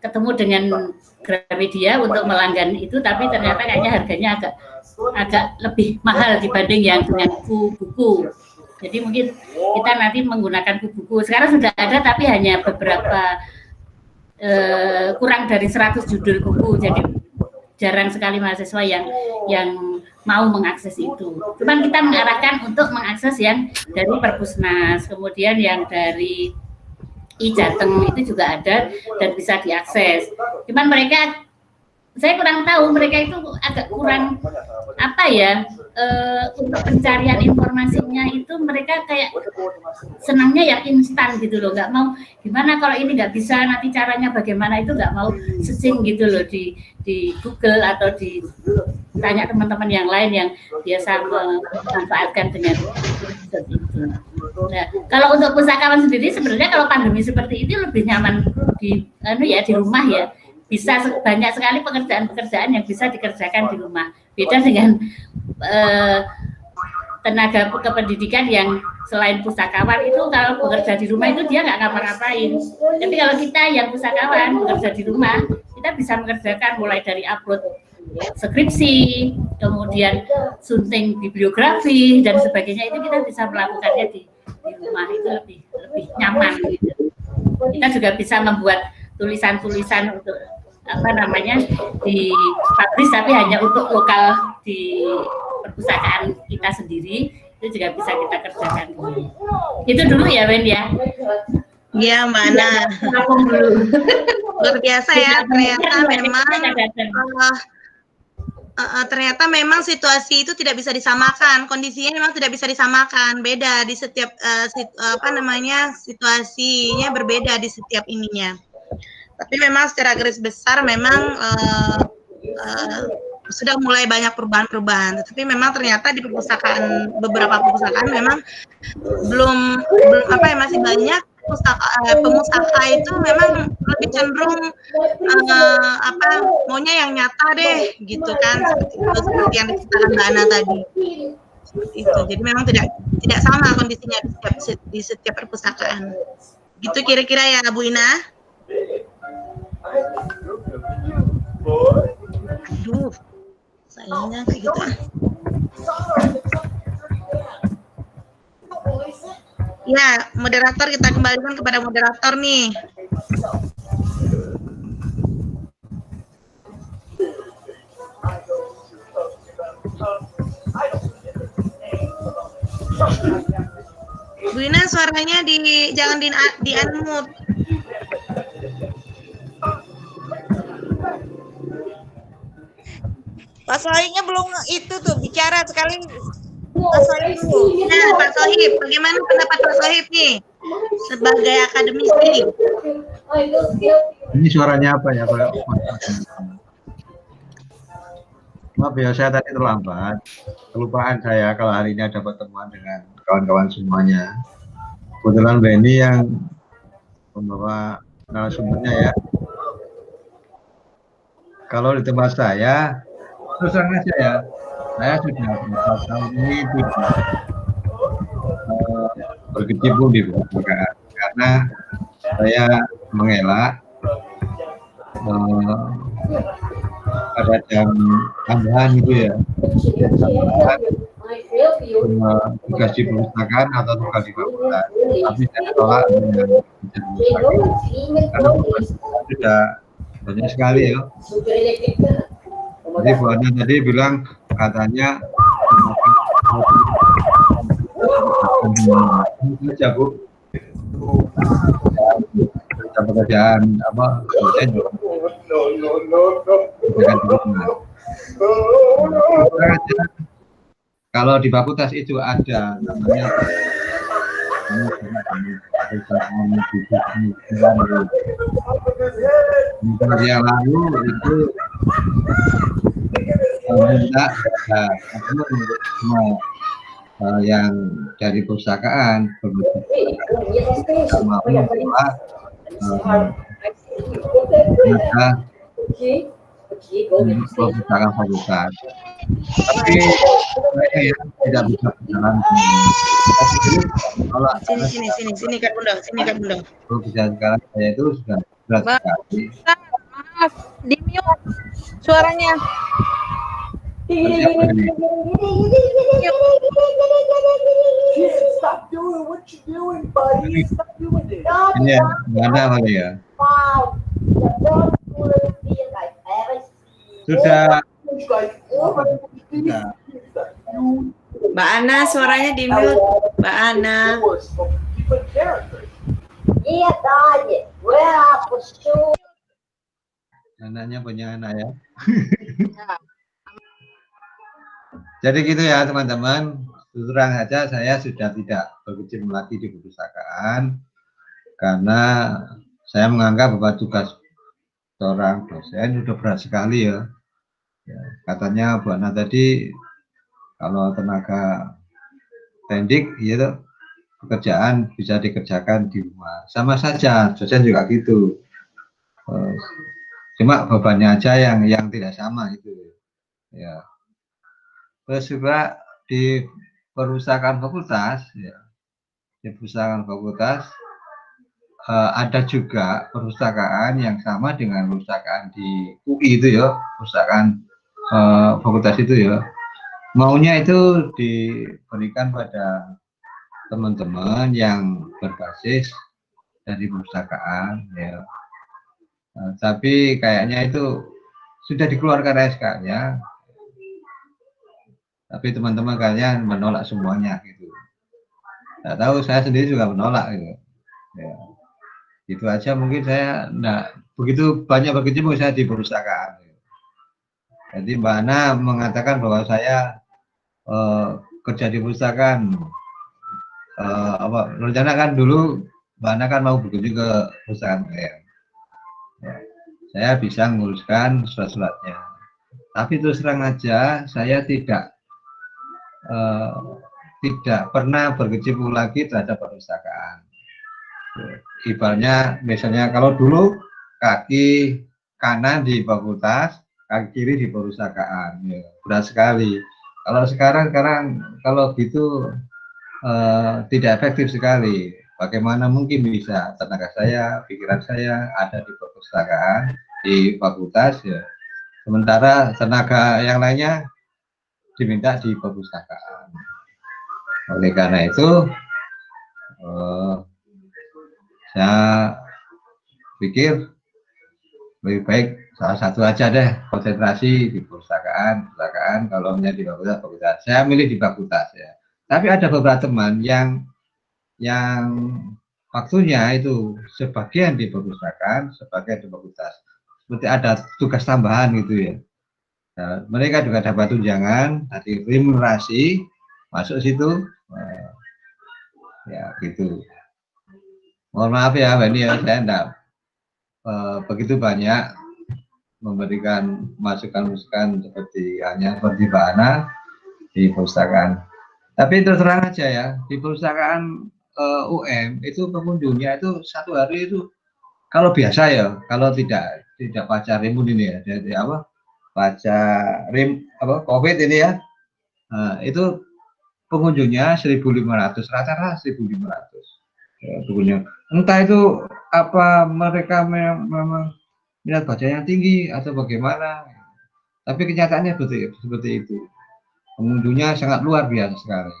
ketemu dengan Gramedia untuk melanggan itu, tapi ternyata kayaknya harganya agak lebih mahal dibanding yang dengan buku. Jadi mungkin kita nanti menggunakan buku. Sekarang sudah ada tapi hanya beberapa kurang dari 100 judul buku. Jadi jarang sekali mahasiswa yang mau mengakses itu. Cuman kita mengarahkan untuk mengakses yang dari Perpusnas, kemudian yang dari I-Jateng itu juga ada dan bisa diakses. Cuman saya kurang tahu, mereka itu agak kurang untuk pencarian informasinya itu mereka kayak senangnya ya instan gitu loh, nggak mau gimana kalau ini nggak bisa nanti caranya bagaimana, itu nggak mau searching gitu loh di Google atau tanya teman-teman yang lain yang biasa memanfaatkan dengan itu. Nah, kalau untuk pustakawan sendiri sebenarnya kalau pandemi seperti ini lebih nyaman di rumah ya. Bisa banyak sekali pekerjaan-pekerjaan yang bisa dikerjakan di rumah. Beda dengan tenaga kependidikan yang selain pustakawan itu kalau bekerja di rumah itu dia nggak ngapa-ngapain. Tapi kalau kita yang pustakawan bekerja di rumah, kita bisa mengerjakan mulai dari upload skripsi, kemudian sunting bibliografi dan sebagainya, itu kita bisa melakukannya di rumah, itu lebih nyaman gitu. Kita juga bisa membuat tulisan-tulisan untuk dipublish tapi hanya untuk lokal di perpustakaan kita sendiri, itu juga bisa kita kerjakan dulu. Itu dulu ya Wen ya. Ya mana. Luar biasa ya, ternyata memang situasi itu tidak bisa disamakan, kondisinya memang tidak bisa disamakan, beda di setiap situasinya berbeda di setiap ininya. Tapi memang secara garis besar memang sudah mulai banyak perubahan-perubahan. Tapi memang ternyata di beberapa perpustakaan memang belum masih banyak pemustaka itu memang lebih cenderung maunya yang nyata deh gitu kan, seperti yang diceritakan Mbak Ana tadi. Seperti itu. Jadi memang tidak sama kondisinya di setiap perpustakaan. Gitu kira-kira ya Bu Ina. Aduh, sayangnya kayak gitu. Ya, moderator, kita kembalikan kepada moderator nih. Bu Ina suaranya jangan di unmute. Pak Sohibnya belum itu tuh bicara sekali. Pak Sohib dulu. Nah, Pak Sohib, bagaimana pendapat Pak Sohib nih sebagai akademisi? Ini suaranya apa ya, Pak? Maaf ya, saya tadi terlambat. Kelupaan saya kalau hari ini ada pertemuan dengan kawan-kawan semuanya. Kebetulan Benny yang membawa narasumbernya ya. Kalau di tempat saya, terus terang aja ya, saya sudah beberapa tahun ini tidak berkecimpung di perpustakaan karena saya mengelak ada jam tambahan gitu ya, tugas di perpustakaan atau tugas di fakultas, tapi saya tolak dengan karena sudah banyak sekali ya. Jadi Bu Ana tadi bilang katanya saja Bu, pekerjaan apa? Kalau di fakultas itu ada namanya yang lalu itu minta semua yang dari perpustakaan sama perpustakaan fakultas, tapi saya tidak bisa berjalan. Sini Kak Bunda, Kalau bisa sekarang saya itu sudah berat sekali. Maaf, di mute suaranya. Ini ya, mana kali ya? Sudah. Mbak Ana suaranya di mute. Mbak Ana. Anaknya punya anak ya. Jadi gitu ya teman-teman. Terang saja saya sudah tidak berkecimpung lagi di perpustakaan karena saya menganggap bahwa tugas seorang dosen sudah berat sekali ya. Katanya Bu Ana tadi kalau tenaga pendik ya pekerjaan bisa dikerjakan di rumah, sama saja dosen juga gitu, cuma bebannya aja yang tidak sama itu ya. Terus juga di perpustakaan fakultas ya, di perpustakaan fakultas ada juga perpustakaan yang sama dengan perpustakaan di UI itu ya, perpustakaan fakultas itu ya, maunya itu diberikan pada teman-teman yang berbasis dari perpustakaan ya. Tapi kayaknya itu sudah dikeluarkan SK-nya, tapi teman-teman kalian menolak semuanya gitu. Tidak tahu, saya sendiri juga menolak gitu ya. Gitu aja, mungkin saya enggak begitu banyak berkecimpung saya di perpustakaan. Jadi Mbak Ana mengatakan bahwa saya kerja di perpustakaan, rencana kan dulu Mbak Ana kan mau berkunjung ke perpustakaan ya. Saya bisa menguruskan surat-suratnya, tapi terus terang aja saya tidak pernah berkecimpung lagi terhadap perpustakaan. Ibaratnya misalnya kalau dulu kaki kanan di fakultas, kaki kiri di perpustakaan, ya, berat sekali. Kalau sekarang kalau gitu tidak efektif sekali. Bagaimana mungkin bisa tenaga saya, pikiran saya ada di perpustakaan, di fakultas ya. Sementara tenaga yang lainnya diminta di perpustakaan. Oleh karena itu saya pikir lebih baik salah satu aja deh, konsentrasi di perpustakaan. Kalau hanya di fakultas, saya milih di fakultas ya. Tapi ada beberapa teman yang yang waktunya itu sebagian di perpustakaan, sebagian di fakultas. Seperti ada tugas tambahan gitu ya. Nah, mereka juga dapat tunjangan dari remunerasi masuk situ. Nah, ya gitu. Mohon maaf ya, Mbak Ini ya, saya enggak begitu banyak memberikan masukan-masukan seperti hanya seperti Mbak Ana di perpustakaan. Tapi terus terang aja ya, di perpustakaan UM itu pengunjungnya itu satu hari itu kalau biasa ya, kalau tidak baca rimun ini ya, dari apa baca COVID ini ya, itu pengunjungnya 1.500, rata-rata 1.500 ya, pengunjung. Entah itu apa mereka memang minat baca yang tinggi atau bagaimana, tapi kenyataannya seperti itu. Pengunjungnya sangat luar biasa sekali.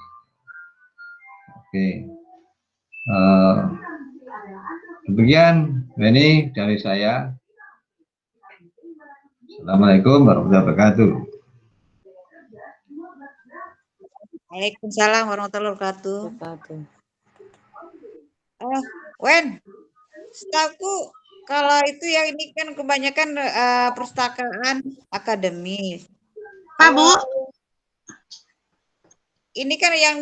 Oke. Demikian ini dari saya. Assalamualaikum warahmatullahi wabarakatuh. Waalaikumsalam warahmatullahi wabarakatuh. Wen, setahu kalau itu yang ini kan kebanyakan perpustakaan akademis. Pak, Bu. Ini kan yang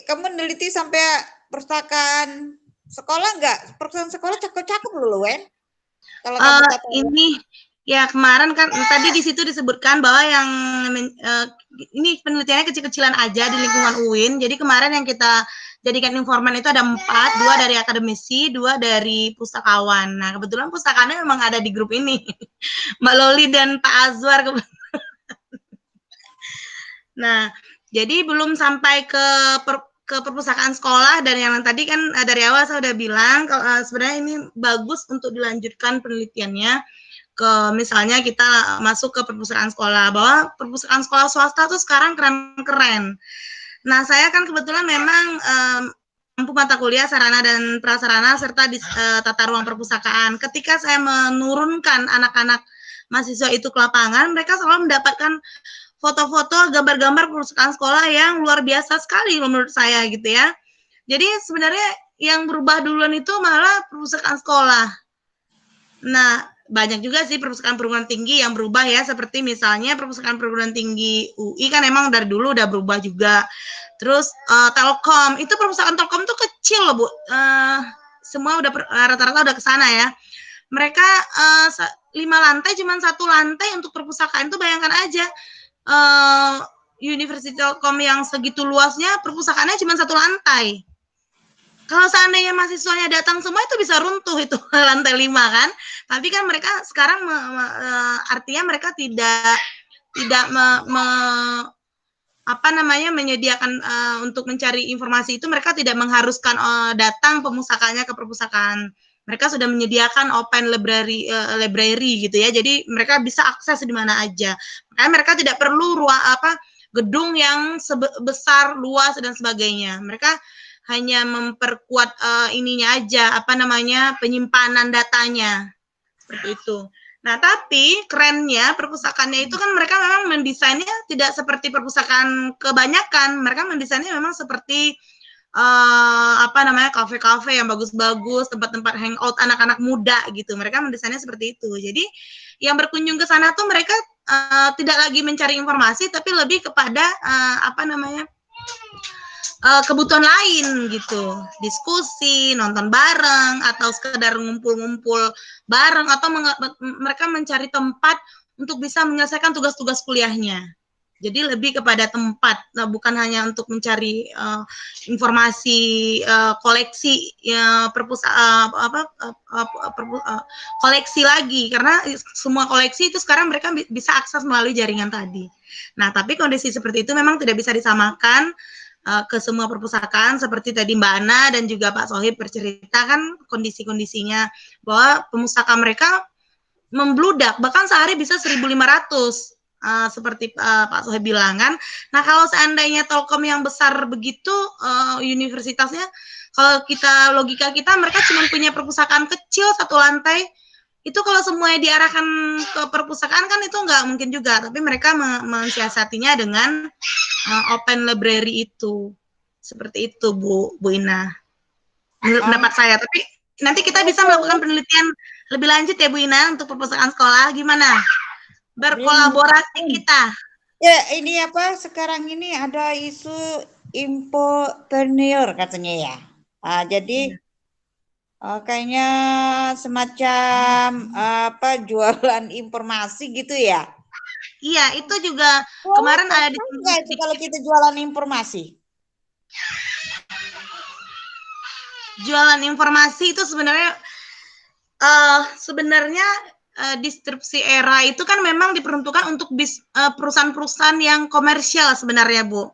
kamu neliti sampai perpustakaan sekolah enggak? Perpustakaan sekolah cakep-cakep loh, Wen. Kalau ini ya kemarin kan tadi di situ disebutkan bahwa yang ini penelitiannya kecil-kecilan aja di lingkungan UIN. Jadi kemarin yang kita jadikan informan itu ada 4, 2 dari akademisi, 2 dari pustakawan. Nah, kebetulan pustakawannya memang ada di grup ini. Mbak Loli dan Pak Azwar kebetulan. Nah, jadi belum sampai ke perpustakaan sekolah, dan yang tadi kan dari awal saya udah bilang kalau sebenarnya ini bagus untuk dilanjutkan penelitiannya ke misalnya kita masuk ke perpustakaan sekolah, bahwa perpustakaan sekolah swasta tuh sekarang keren-keren. Nah, saya kan kebetulan memang mampu mata kuliah sarana dan prasarana serta di tata ruang perpustakaan. Ketika saya menurunkan anak-anak mahasiswa itu ke lapangan, mereka selalu mendapatkan foto-foto, gambar-gambar perpustakaan sekolah yang luar biasa sekali menurut saya gitu ya. Jadi sebenarnya yang berubah duluan itu malah perpustakaan sekolah. Nah, banyak juga sih perpustakaan perguruan tinggi yang berubah ya, seperti misalnya perpustakaan perguruan tinggi UI kan emang dari dulu udah berubah juga. Terus Telkom, itu perpustakaan Telkom tuh kecil loh, Bu. Semua udah rata-rata udah ke sana ya. Mereka 5 lantai, cuma 1 lantai untuk perpustakaan itu, bayangkan aja. Universitas Telkom yang segitu luasnya, perpustakaannya cuma 1 lantai. Kalau seandainya mahasiswanya datang semua itu bisa runtuh itu lantai 5 kan. Tapi kan mereka sekarang artinya mereka tidak menyediakan untuk mencari informasi itu, mereka tidak mengharuskan datang pemustakanya ke perpustakaan. Mereka sudah menyediakan open library gitu ya. Jadi mereka bisa akses di mana aja. Makanya mereka tidak perlu gedung yang besar, luas dan sebagainya. Mereka hanya memperkuat ininya aja, penyimpanan datanya. Seperti itu. Nah, tapi kerennya perpustakaannya itu kan mereka memang mendesainnya tidak seperti perpustakaan kebanyakan. Mereka mendesainnya memang seperti kafe-kafe yang bagus-bagus, tempat-tempat hangout anak-anak muda gitu. Mereka mendesainnya seperti itu. Jadi yang berkunjung ke sana tuh mereka tidak lagi mencari informasi, tapi lebih kepada kebutuhan lain gitu, diskusi, nonton bareng, atau sekedar ngumpul-ngumpul bareng, atau mereka mencari tempat untuk bisa menyelesaikan tugas-tugas kuliahnya. Jadi lebih kepada tempat, bukan hanya untuk mencari informasi koleksi koleksi lagi, karena semua koleksi itu sekarang mereka bisa akses melalui jaringan tadi. Nah, tapi kondisi seperti itu memang tidak bisa disamakan ke semua perpustakaan, seperti tadi Mbak Ana dan juga Pak Sohib bercerita kan kondisi-kondisinya bahwa pemustaka mereka membludak, bahkan sehari bisa 1.500. Seperti Pak Sohib bilang kan. Nah, kalau seandainya Telkom yang besar begitu universitasnya, kalau logika kita mereka cuma punya perpustakaan kecil 1 lantai, itu kalau semuanya diarahkan ke perpustakaan kan itu nggak mungkin juga. Tapi mereka mensiasatinya dengan open library itu. Seperti itu, Bu Ina. menurut pendapat saya. Tapi nanti kita bisa melakukan penelitian lebih lanjut ya Bu Ina untuk perpustakaan sekolah. Gimana? Berkolaborasi kita. Ya, ini apa sekarang ini ada isu infopreneur katanya ya. Jadi kayaknya semacam apa jualan informasi gitu ya. Iya, itu juga kemarin ada di itu kalau kita jualan informasi. Jualan informasi itu sebenarnya distribusi era itu kan memang diperuntukkan untuk perusahaan-perusahaan yang komersial sebenarnya, Bu.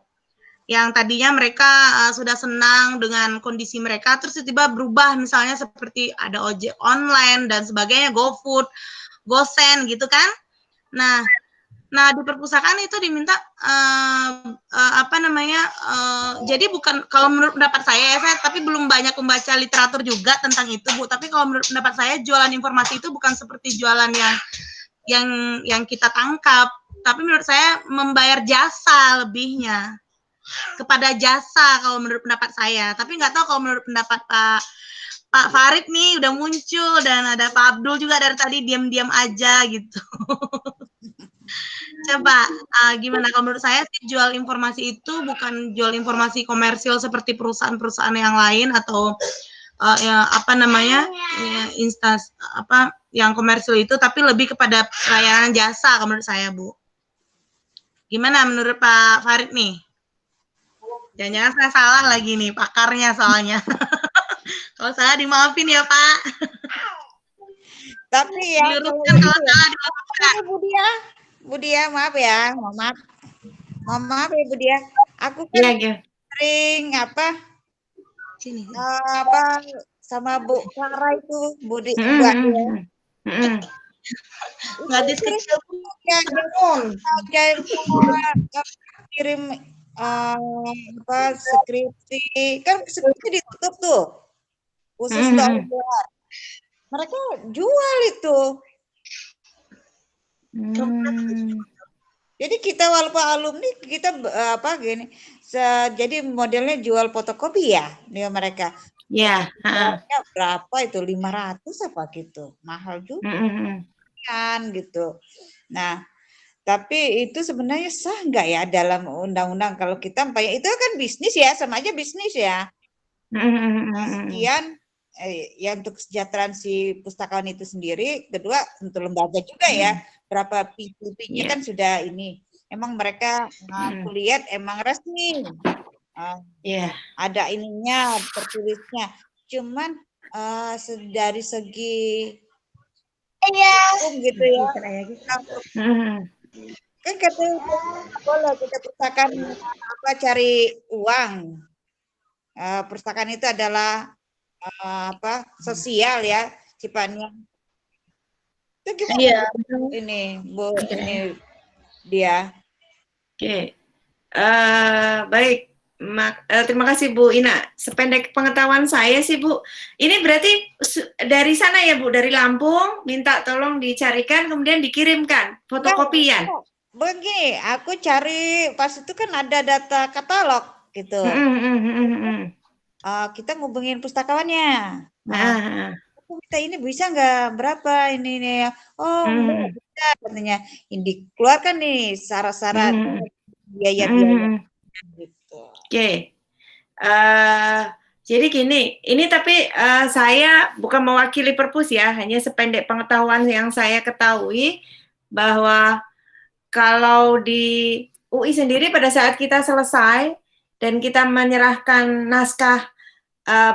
Yang tadinya mereka sudah senang dengan kondisi mereka, terus tiba-tiba berubah, misalnya seperti ada ojek online dan sebagainya, GoFood, GoSend gitu kan. Nah di perpustakaan itu diminta jadi bukan, kalau menurut pendapat saya tapi belum banyak membaca literatur juga tentang itu, Bu. Tapi kalau menurut pendapat saya jualan informasi itu bukan seperti jualan yang kita tangkap, tapi menurut saya membayar jasa lebihnya kepada jasa kalau menurut pendapat saya. Tapi nggak tahu kalau menurut pendapat Pak Farid nih udah muncul, dan ada Pak Abdul juga dari tadi diam-diam aja gitu. Coba gimana? Kalau menurut saya sih jual informasi itu bukan jual informasi komersil seperti perusahaan-perusahaan yang lain atau instansi yang komersil itu, tapi lebih kepada layanan jasa kalau menurut saya, Bu. Gimana menurut Pak Farid nih? Jangan-jangan saya salah lagi nih pakarnya soalnya. Kalau salah dimaafin ya, Pak. Tapi ya diluruskan kalau salah dimaafkan. Bu Dia, maaf ya, mohon maaf ya Bu Dia. Aku kan sering sama Bu Clara itu, Bu Dia. Nggak diskusi. Kirim skripsi, kan skripsi ditutup tuh, khusus luar. Mereka jual itu. Jadi kita walaupun alumni kita jadi modelnya jual fotokopi ya dia mereka. Ya. Berapa itu 500 apa gitu, mahal juga kan gitu. Nah, tapi itu sebenarnya sah nggak ya dalam undang-undang kalau kita itu kan bisnis ya, sama aja bisnis ya. Kemudian ya untuk kesejahteraan si pustakawan itu sendiri, kedua untuk lembaga juga ya. Berapa PIP-nya kan sudah ini. Emang mereka kuliah emang resmi. Ada ininya, tertulisnya. Cuman dari segi hukum gitu ya. Kan katanya boleh kita perpustakaan cari uang. Perpustakaan itu adalah sosial ya sifatnya. Itu gimana ini Bu ini dia. Oke. Baik. Terima kasih Bu Ina. Sependek pengetahuan saya sih Bu, ini berarti dari sana ya Bu, dari Lampung minta tolong dicarikan kemudian dikirimkan fotokopian. Begini, aku cari pas itu kan ada data katalog gitu. Kita ngubungin pustakawannya. Aku minta ini bisa nggak, berapa ini nih? Oh bisa katanya. Ini dikeluarkan nih syarat-syarat biaya-biaya. Gitu. Oke. Jadi gini, ini tapi saya bukan mewakili Perpus ya, hanya sependek pengetahuan yang saya ketahui bahwa kalau di UI sendiri pada saat kita selesai dan kita menyerahkan naskah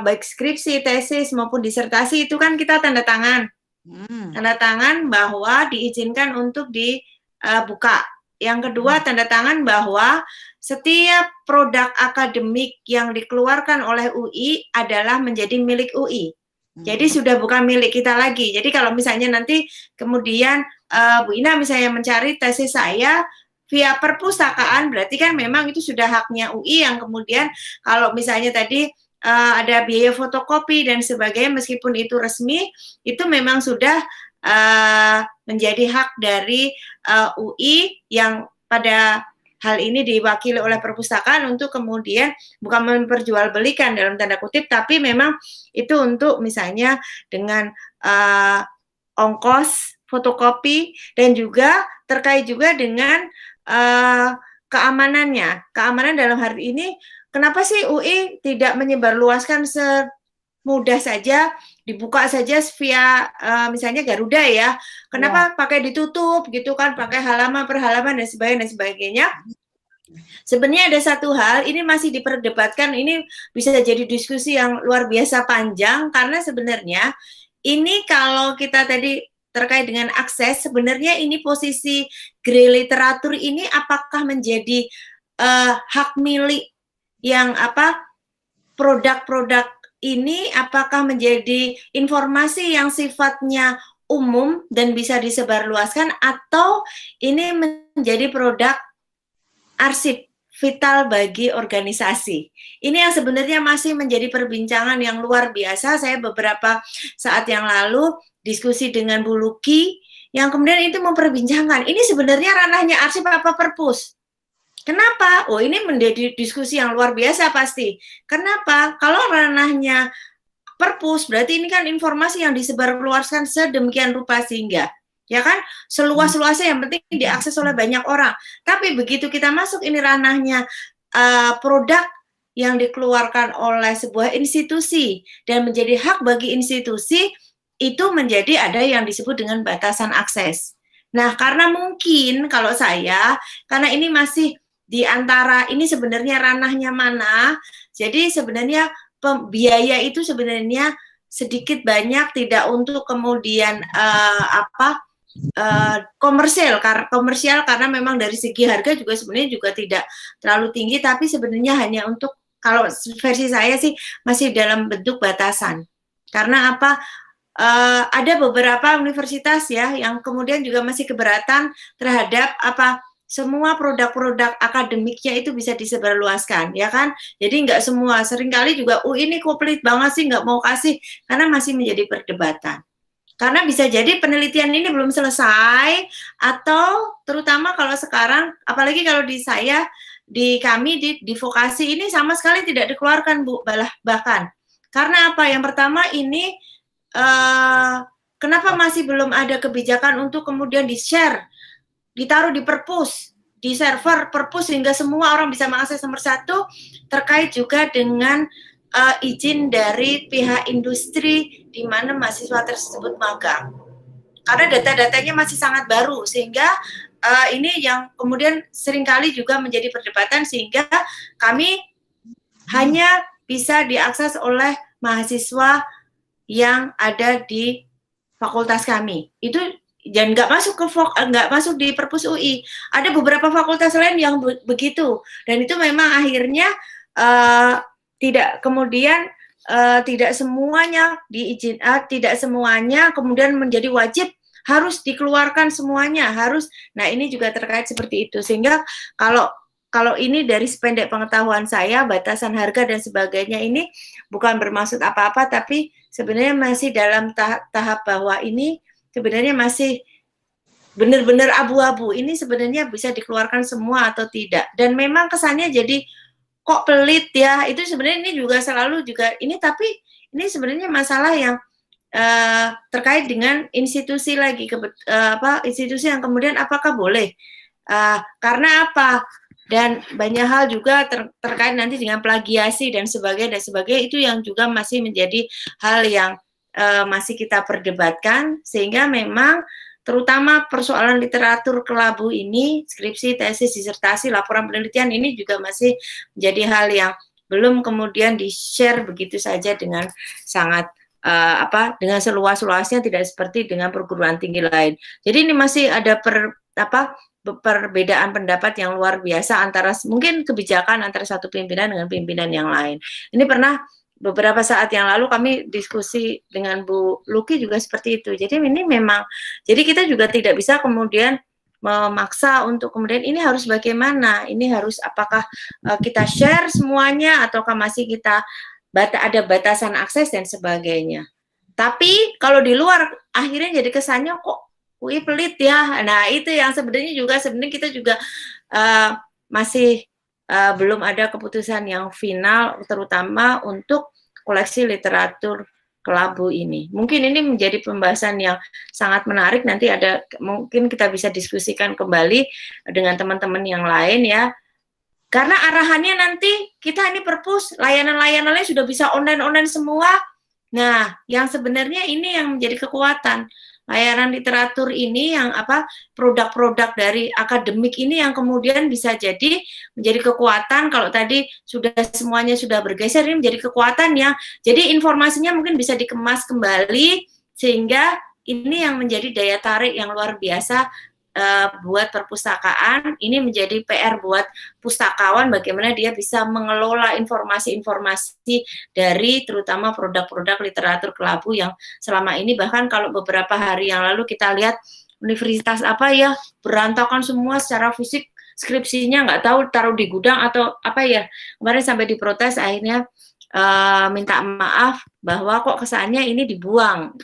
baik skripsi, tesis maupun disertasi itu kan kita tanda tangan. Tanda tangan bahwa diizinkan untuk dibuka. Yang kedua, tanda tangan bahwa setiap produk akademik yang dikeluarkan oleh UI adalah menjadi milik UI. Jadi sudah bukan milik kita lagi. Jadi kalau misalnya nanti kemudian Bu Ina misalnya mencari tesis saya via perpustakaan, berarti kan memang itu sudah haknya UI yang kemudian kalau misalnya tadi ada biaya fotokopi dan sebagainya, meskipun itu resmi, itu memang sudah menjadi hak dari UI yang pada hal ini diwakili oleh perpustakaan untuk kemudian bukan memperjualbelikan dalam tanda kutip, tapi memang itu untuk misalnya dengan ongkos fotokopi dan juga terkait juga dengan keamanannya. Keamanan dalam hal ini, kenapa sih UI tidak menyebarluaskan semudah saja, dibuka saja via misalnya Garuda ya. Kenapa pakai ditutup gitu kan, pakai halaman per halaman dan sebagainya. Sebenarnya ada satu hal, ini masih diperdebatkan, ini bisa jadi diskusi yang luar biasa panjang, karena sebenarnya ini kalau kita tadi terkait dengan akses, sebenarnya ini posisi grey literatur ini apakah menjadi hak milik yang produk-produk ini, apakah menjadi informasi yang sifatnya umum dan bisa disebarluaskan, atau ini menjadi produk arsip vital bagi organisasi. Ini yang sebenarnya masih menjadi perbincangan yang luar biasa. Saya beberapa saat yang lalu diskusi dengan Bu Luki, yang kemudian itu memperbincangkan, ini sebenarnya ranahnya arsip apa perpus? Kenapa? Oh, ini menjadi diskusi yang luar biasa pasti. Kenapa? Kalau ranahnya perpus, berarti ini kan informasi yang disebarluaskan sedemikian rupa sehingga, ya kan, seluas-luasnya, yang penting diakses oleh banyak orang. Tapi begitu kita masuk ini ranahnya produk yang dikeluarkan oleh sebuah institusi dan menjadi hak bagi institusi, itu menjadi ada yang disebut dengan batasan akses. Nah, karena mungkin kalau saya, karena ini masih di antara ini sebenarnya ranahnya mana, jadi sebenarnya biaya itu sebenarnya sedikit banyak tidak untuk kemudian komersial karena memang dari segi harga juga sebenarnya juga tidak terlalu tinggi, tapi sebenarnya hanya untuk, kalau versi saya sih masih dalam bentuk batasan. Karena ada beberapa universitas ya yang kemudian juga masih keberatan terhadap semua produk-produk akademiknya itu bisa disebarluaskan, ya kan? Jadi nggak semua, seringkali juga ini kok pelit banget sih, nggak mau kasih, karena masih menjadi perdebatan. Karena bisa jadi penelitian ini belum selesai, atau terutama kalau sekarang, apalagi kalau di saya, di kami di vokasi ini sama sekali tidak dikeluarkan, Bu, bahkan. Karena apa? Yang pertama ini, kenapa masih belum ada kebijakan untuk kemudian di-share, ditaruh di perpus, di server perpus sehingga semua orang bisa mengakses nomor satu, terkait juga dengan izin dari pihak industri di mana mahasiswa tersebut magang. Karena data-datanya masih sangat baru, sehingga ini yang kemudian seringkali juga menjadi perdebatan, sehingga kami hanya bisa diakses oleh mahasiswa yang ada di fakultas kami. Itu dan nggak masuk di perpus UI. Ada beberapa fakultas lain yang begitu, dan itu memang akhirnya tidak kemudian tidak semuanya tidak semuanya kemudian menjadi wajib harus dikeluarkan semuanya harus. Nah, ini juga terkait seperti itu, sehingga kalau ini dari sependek pengetahuan saya, batasan harga dan sebagainya ini bukan bermaksud apa-apa, tapi sebenarnya masih dalam tahap bahwa ini sebenarnya masih benar-benar abu-abu. Ini sebenarnya bisa dikeluarkan semua atau tidak. Dan memang kesannya jadi kok pelit ya. Itu sebenarnya ini juga selalu juga ini, tapi ini sebenarnya masalah yang terkait dengan institusi lagi, institusi yang kemudian apakah boleh? Karena apa? Dan banyak hal juga terkait nanti dengan plagiasi dan sebagainya itu yang juga masih menjadi hal yang masih kita perdebatkan, sehingga memang terutama persoalan literatur kelabu ini, skripsi, tesis, disertasi, laporan penelitian ini juga masih menjadi hal yang belum kemudian di-share begitu saja dengan sangat dengan seluas-luasnya, tidak seperti dengan perguruan tinggi lain. Jadi ini masih ada perbedaan pendapat yang luar biasa antara mungkin kebijakan antara satu pimpinan dengan pimpinan yang lain. Ini pernah beberapa saat yang lalu kami diskusi dengan Bu Luki juga seperti itu. Jadi ini memang, jadi kita juga tidak bisa kemudian memaksa untuk kemudian ini harus bagaimana, ini harus apakah kita share semuanya ataukah masih kita ada batasan akses dan sebagainya. Tapi kalau di luar akhirnya jadi kesannya kok UI pelit ya. Nah, itu yang sebenarnya kita juga masih belum ada keputusan yang final, terutama untuk koleksi literatur kelabu ini. Mungkin ini menjadi pembahasan yang sangat menarik, nanti mungkin kita bisa diskusikan kembali dengan teman-teman yang lain ya. Karena arahannya nanti kita ini perpus, layanan-layanannya sudah bisa online semua. Nah, yang sebenarnya ini yang menjadi kekuatan. Layanan literatur ini yang produk-produk dari akademik ini yang kemudian bisa jadi menjadi kekuatan. Kalau tadi semuanya sudah bergeser, ini menjadi kekuatan yang jadi informasinya mungkin bisa dikemas kembali sehingga ini yang menjadi daya tarik yang luar biasa buat perpustakaan. Ini menjadi PR buat pustakawan bagaimana dia bisa mengelola informasi-informasi dari terutama produk-produk literatur kelabu yang selama ini, bahkan kalau beberapa hari yang lalu kita lihat universitas berantakan semua secara fisik, skripsinya nggak tahu taruh di gudang atau kemarin sampai diprotes, akhirnya minta maaf bahwa kok kesannya ini dibuang.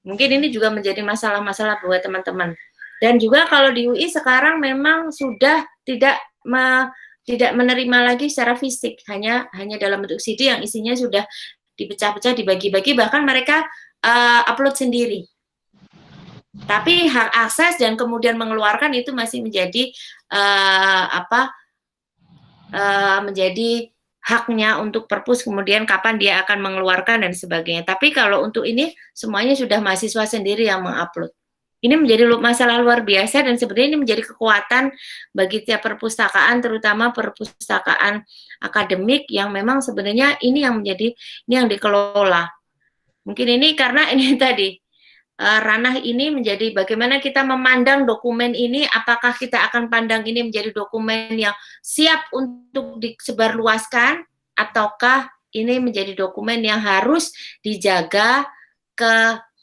Mungkin ini juga menjadi masalah-masalah buat teman-teman. Dan juga kalau di UI sekarang memang sudah tidak menerima lagi secara fisik, hanya dalam bentuk CD yang isinya sudah dipecah-pecah, dibagi-bagi, bahkan mereka upload sendiri. Tapi hak akses dan kemudian mengeluarkan itu masih menjadi menjadi haknya untuk perpus, kemudian kapan dia akan mengeluarkan dan sebagainya. Tapi kalau untuk ini semuanya sudah mahasiswa sendiri yang mengupload. Ini menjadi masalah luar biasa dan sebenarnya ini menjadi kekuatan bagi tiap perpustakaan, terutama perpustakaan akademik yang memang sebenarnya ini yang dikelola. Mungkin ini karena ini tadi ranah ini menjadi bagaimana kita memandang dokumen ini, apakah kita akan pandang ini menjadi dokumen yang siap untuk disebarluaskan ataukah ini menjadi dokumen yang harus dijaga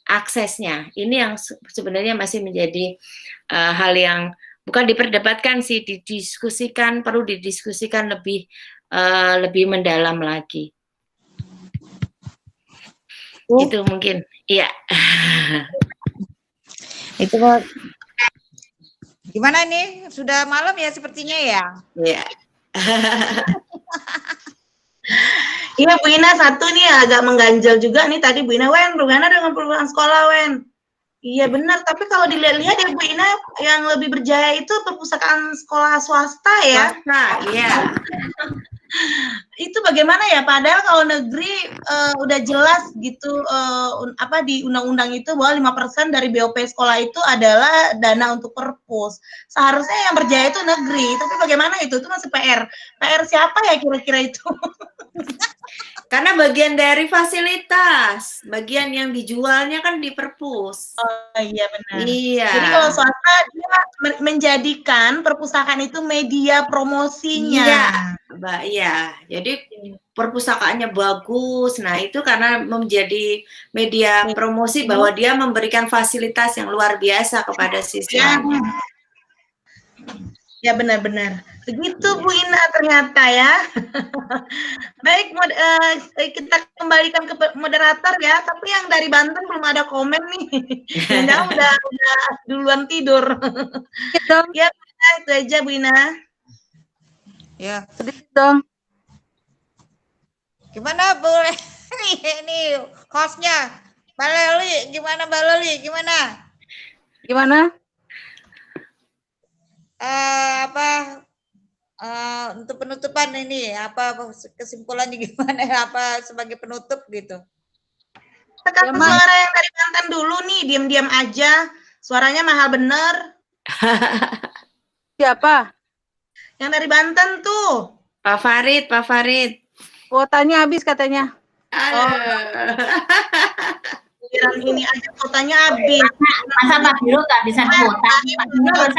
aksesnya. Ini yang sebenarnya masih menjadi hal yang bukan diperdebatkan sih, perlu didiskusikan lebih mendalam lagi. Itu mungkin, iya. Itu gimana nih? Sudah malam ya sepertinya ya? Iya. Iya Bu Ina, satu nih agak mengganjal juga nih tadi Bu Ina, bagaimana dengan perluan sekolah Iya benar, tapi kalau dilihat-lihat ya Bu Ina, yang lebih berjaya itu perpustakaan sekolah swasta ya. Nah, iya. Itu bagaimana ya, padahal kalau negeri udah jelas gitu di undang-undang itu bahwa 5% dari BOP sekolah itu adalah dana untuk perpus. Seharusnya yang berjaya itu negeri, tapi bagaimana itu masih PR. PR siapa ya kira-kira itu? Karena bagian dari fasilitas, bagian yang dijualnya kan di perpus. Oh iya benar. Iya. Jadi kalau swasta dia menjadikan perpustakaan itu media promosinya. Iya, Mbak. Iya. Jadi perpustakaannya bagus. Nah itu karena menjadi media promosi bahwa dia memberikan fasilitas yang luar biasa kepada siswanya. Ya benar-benar. Begitu Bu Ina ternyata ya. Baik, kita kembalikan ke moderator ya. Tapi yang dari Banten belum ada komen nih. Jangan udah duluan tidur. Ya, itu aja Bu Ina. Ya, sedikit dong. Gimana boleh ini hostnya? Mbak Loli, gimana Mbak Loli? Gimana? Untuk penutupan ini kesimpulannya gimana, sebagai penutup gitu? Tekan suara yang dari Banten dulu nih, diam-diam aja, suaranya mahal bener. Siapa? Yang dari Banten tuh. Pak Farid. Kuotanya habis katanya. Ini aja kuotanya habis. Masa Pak Biro nggak bisa kuota? Pak Biro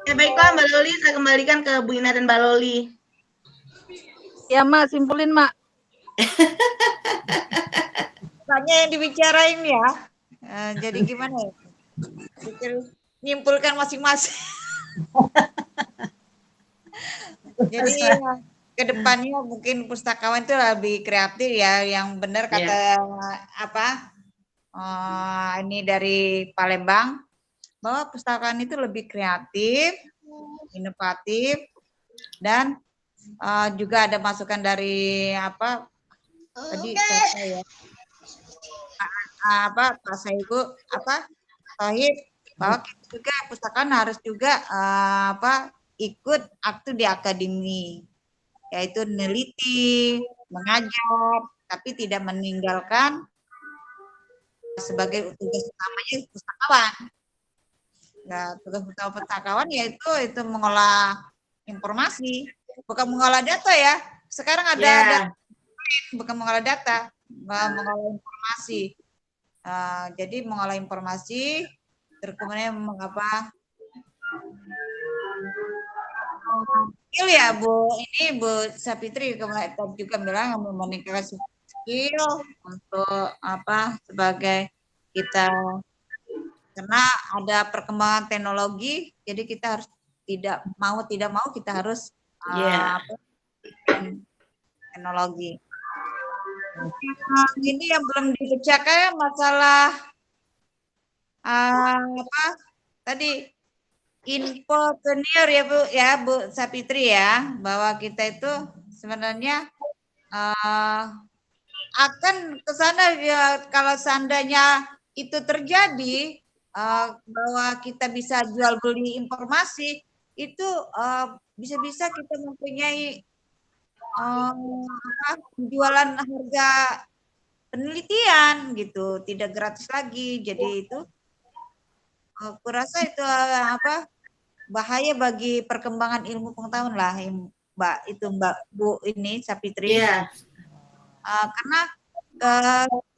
Ya baiklah Mbak Loli, saya kembalikan ke Bu Ina dan Mbak Loli. Ya Mak, simpulin Mak. Tanya yang dibicarain ya. Jadi gimana ya? Nyimpulkan masing-masing. Jadi ke depannya mungkin pustakawan itu lebih kreatif ya, yang benar kata ini dari Palembang. bahwa perpustakaan itu lebih kreatif, inovatif, dan juga ada masukan dari apa tadi saya Pak Saibu Tohib, bahwa kita juga perpustakaan harus juga ikut aktif di akademi, yaitu meneliti, mengajar, tapi tidak meninggalkan sebagai tugas utamanya pustakawan. Nah, tugas utama pustakawan yaitu mengolah informasi, bukan mengolah data ya. Sekarang ada bukan mengolah data, mengolah informasi. Jadi mengolah informasi, terus kemudian skill ya Bu, ini Bu Sapitri kemarin juga bilang meningkatkan skill untuk sebagai kita, karena ada perkembangan teknologi, jadi kita harus tidak mau kita harus teknologi. Ini yang belum dipecahkan masalah tadi infopreneur ya Bu Sapitri ya, bahwa kita itu sebenarnya akan ke sana ya, kalau seandainya itu terjadi, bahwa kita bisa jual beli informasi itu bisa-bisa kita mempunyai penjualan harga penelitian gitu, tidak gratis lagi. Jadi itu aku rasa itu bahaya bagi perkembangan ilmu pengetahuan lah, Mbak Bu ini Sapitri. Karena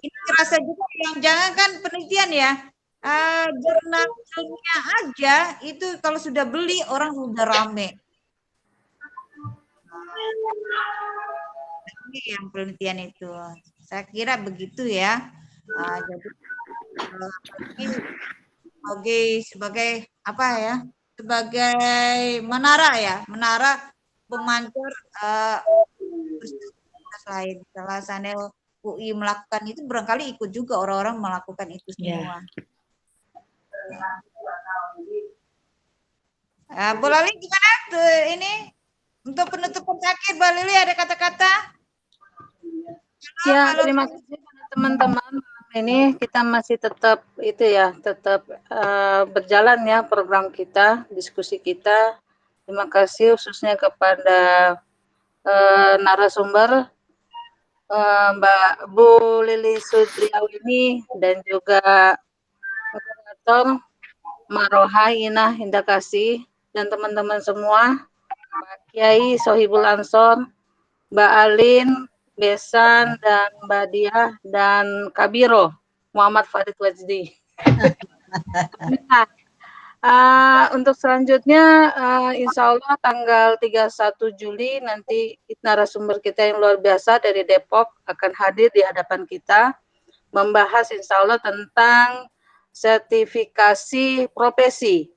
ini terasa juga yang jangan kan penelitian ya, jurnal ilmiah aja itu kalau sudah beli orang sudah rame. Ini yang penelitian itu, saya kira begitu ya. Jadi sebagai sebagai menara pemancar lain. Salah satu UI melakukan itu, barangkali ikut juga orang-orang melakukan itu semua. Bu Lali gimana ini untuk penutupan akhir? Bu Lili ada kata-kata? Ya, terima kasih teman-teman. Ini kita masih tetap berjalan ya program kita, diskusi kita. Terima kasih khususnya kepada narasumber Mbak Bu Lili Sudriawini dan juga moderator Maroha Inah Indah Kasih dan teman-teman semua, Mbak Kiai Sohibul Ansor, Mbak Alin, Besan, dan Mbak Diah, dan Kabiro Muhammad Farid Wajdi. Untuk selanjutnya, insya Allah tanggal 31 Juli nanti narasumber kita yang luar biasa dari Depok akan hadir di hadapan kita, membahas insya Allah tentang sertifikasi profesi.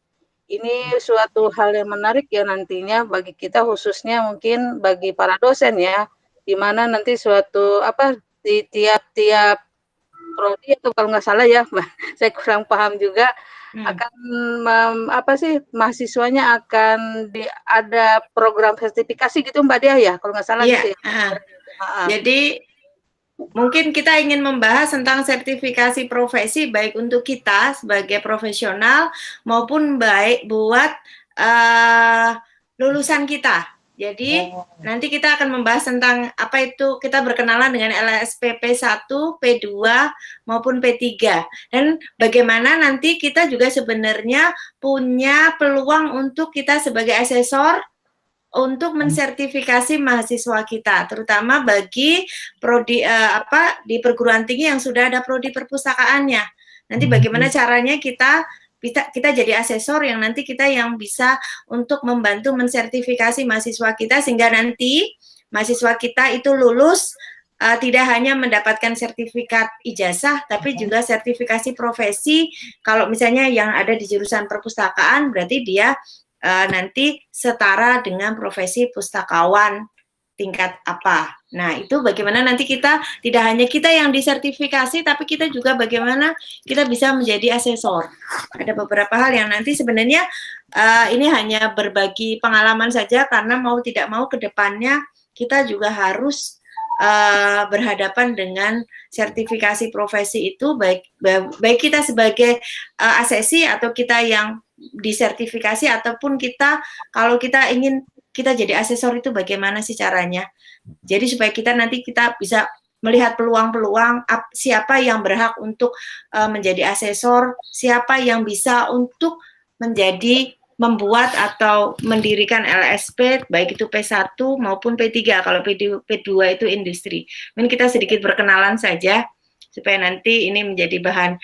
Ini suatu hal yang menarik ya nantinya bagi kita, khususnya mungkin bagi para dosen ya, di mana nanti suatu di tiap prodi atau kalau nggak salah ya, saya kurang paham juga, akan mahasiswanya akan ada program sertifikasi gitu Mbak Dia ya, kalau nggak salah gitu ya. Jadi mungkin kita ingin membahas tentang sertifikasi profesi baik untuk kita sebagai profesional maupun baik buat lulusan kita. Jadi nanti kita akan membahas tentang apa itu, kita berkenalan dengan LSPP 1, P2 maupun P3, dan bagaimana nanti kita juga sebenarnya punya peluang untuk kita sebagai asesor untuk mensertifikasi mahasiswa kita, terutama bagi prodi di perguruan tinggi yang sudah ada prodi perpustakaannya. Nanti bagaimana caranya kita jadi asesor yang nanti kita yang bisa untuk membantu mensertifikasi mahasiswa kita, sehingga nanti mahasiswa kita itu lulus tidak hanya mendapatkan sertifikat ijazah, tapi juga sertifikasi profesi. Kalau misalnya yang ada di jurusan perpustakaan, berarti dia nanti setara dengan profesi pustakawan tingkat apa. Nah, itu bagaimana nanti kita, tidak hanya kita yang disertifikasi, tapi kita juga bagaimana kita bisa menjadi asesor. Ada beberapa hal yang nanti sebenarnya ini hanya berbagi pengalaman saja, karena mau tidak mau ke depannya kita juga harus berhadapan dengan sertifikasi profesi itu, baik kita sebagai asesi atau kita yang disertifikasi, ataupun kita kalau kita ingin kita jadi asesor itu bagaimana sih caranya. Jadi supaya kita nanti kita bisa melihat peluang-peluang siapa yang berhak untuk menjadi asesor, siapa yang bisa untuk menjadi membuat atau mendirikan LSP, baik itu P1 maupun P3, kalau P2 itu industri. Mungkin kita sedikit berkenalan saja, supaya nanti ini menjadi bahan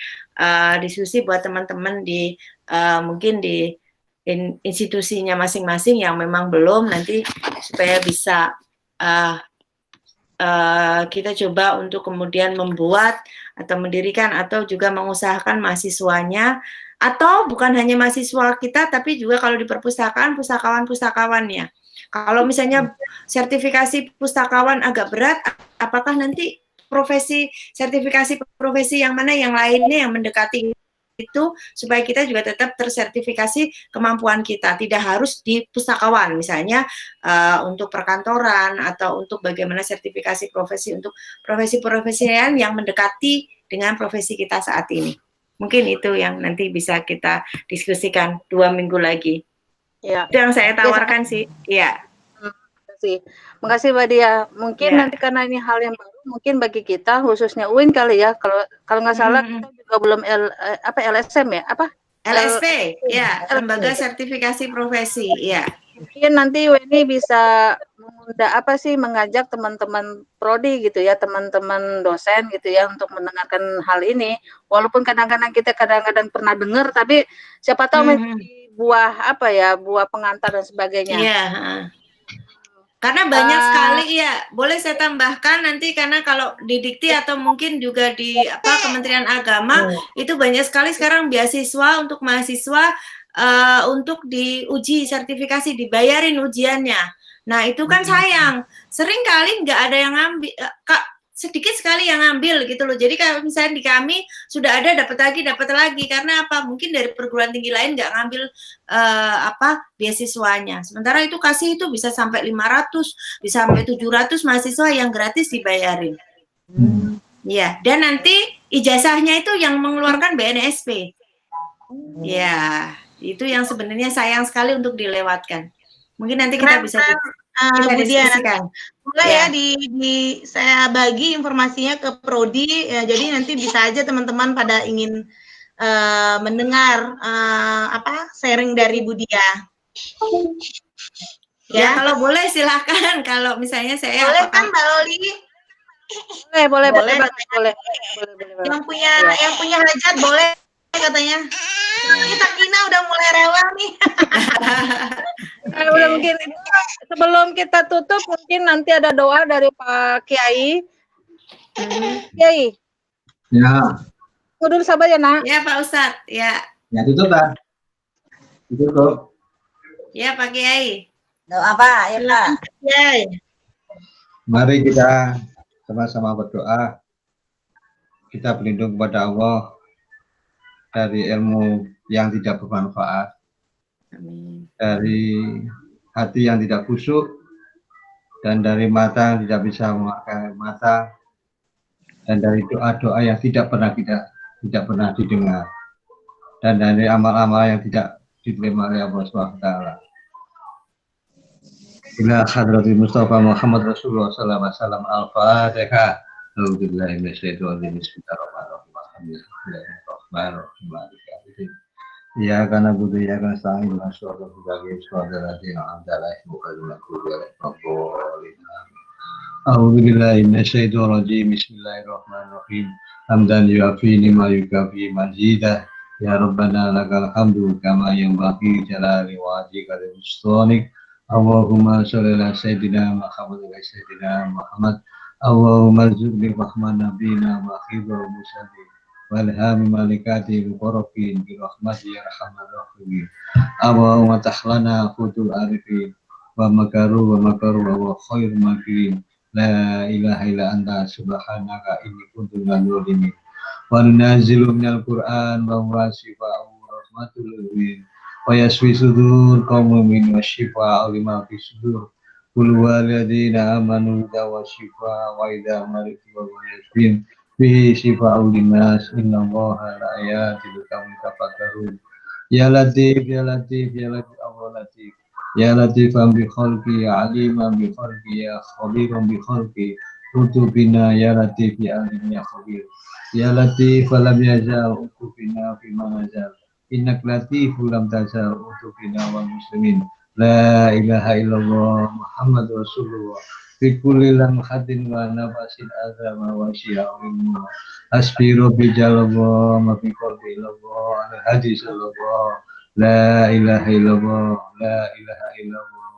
diskusi buat teman-teman di mungkin di institusinya masing-masing yang memang belum, nanti supaya bisa kita coba untuk kemudian membuat atau mendirikan atau juga mengusahakan mahasiswanya, atau bukan hanya mahasiswa kita, tapi juga kalau di perpustakaan, pustakawan-pustakawannya. Kalau misalnya sertifikasi pustakawan agak berat, apakah nanti sertifikasi profesi yang mana yang lainnya yang mendekati itu, supaya kita juga tetap tersertifikasi kemampuan kita, tidak harus di pustakawan, misalnya untuk perkantoran atau untuk bagaimana sertifikasi profesi untuk profesi-profesi yang mendekati dengan profesi kita saat ini. Mungkin itu yang nanti bisa kita diskusikan 2 minggu lagi. Ya. Itu yang saya tawarkan sih. Iya. Makasih Mbak Dia. Mungkin nanti karena ini hal yang baru, mungkin bagi kita khususnya UIN kali ya. Kalau nggak salah kita juga belum LSM ya? LSP, ya, Lembaga Sertifikasi Profesi, ya. Mungkin nanti WNI bisa mengajak teman-teman prodi gitu ya, teman-teman dosen gitu ya, untuk mendengarkan hal ini. Walaupun kadang-kadang kita pernah dengar, tapi siapa tahu menjadi buah pengantar dan sebagainya. Iya. Karena banyak sekali, ya, boleh saya tambahkan nanti, karena kalau di Dikti atau mungkin juga di Kementerian Agama itu banyak sekali sekarang beasiswa untuk mahasiswa untuk diuji sertifikasi, dibayarin ujiannya. Nah itu kan sayang, sering kali nggak ada yang ngambil, sedikit sekali yang ngambil gitu loh. Jadi kalau misalnya di kami sudah ada, dapat lagi, karena apa? Mungkin dari perguruan tinggi lain nggak ngambil beasiswanya. Sementara itu kasih itu bisa sampai 500, bisa sampai 700 mahasiswa yang gratis dibayarin. Ya, dan nanti ijazahnya itu yang mengeluarkan BNSP. Ya, itu yang sebenarnya sayang sekali untuk dilewatkan. Mungkin nanti kita bisa diskusikan. Boleh ya saya bagi informasinya ke prodi ya, jadi nanti bisa aja teman-teman pada ingin mendengar sharing dari Bu Dia. Ya, kalau boleh silahkan. Kalau misalnya saya boleh kan Mbak Loli? Boleh. Yang punya hajat boleh katanya. Kita Kina udah mulai rewel nih. Udah mungkin sebelum kita tutup, mungkin nanti ada doa dari Pak Kiai. Kiai. Ya. Dulu sabar ya, Nak. Ya, Pak Ustadz. Ya. Ya, tutup, Pak. Tutup. Ya, Pak Kiai. Doa Pak, ya Pak. Kiai. Mari kita sama-sama berdoa. Kita berlindung kepada Allah dari ilmu yang tidak bermanfaat, dari hati yang tidak khusyuk, dan dari mata yang tidak bisa memakai mata, dan dari doa-doa yang tidak pernah didengar, dan dari amal-amal yang tidak diterima oleh Allah SWT. Ila hadratil Mustafa Muhammad Rasulullah sallallahu alaihi wasallam. Al-Fatihah. Alhamdulillah, bismillahirrahmanirrahim. Ya kana budu ya kana sa'in masyaallah sebagai saudara yang adalah bukan A'udzubillahi minasyaitonir rajim. Bismillahirrahmanirrahim. Hamdan yuafi lima yukafi majidah. Ya Rabbana lakal hamdu kama yanbaghi jalali wajhika wa sultanik. Allahumma sholli ala sayyidina Muhammad wa sayyidina Muhammad. Allahumma arzuqni rahman nabiyina wa khidra musalli walhami malikati biqarafin birahmati ya arhamar rahimin. Allahumma tahlana khudul arifin wa makaru wa khairul makirin. La ilaha illa anta subhanaka inni kuntu minadz dzalimin. Wa nunazzilu minal Qur'an wa huwa shifaa'un wa rahmatul lil mu'minin wa yashfi sudur qaumin mu'minin wa shifaa'un lima fi sudur. Qul huwalladzina amanu wa shifaa wa idza maritu wa yashfin bihi shifaa'un linnas innallaha la yahdil qauman kafirun. Ya Latif ya Latif ya Latif Allah Latif. Ya Latifan bi khalqi ya aliman bi khalqi ya khabiran bi khalqi utubina ya Latif ya alim ya khabir. Ya Latif lam yazal utubina fi manazal. Innak latiful lam tazal utubina wal muslimin. La ilaha illallah Muhammad Rasulullah fi kulli lamhatin wa nafasin azama wa syi'arin hasbi rabbi jalallah ma fi qalbi illallah al-hadis illallah la ilaha illallah la ilaha illallah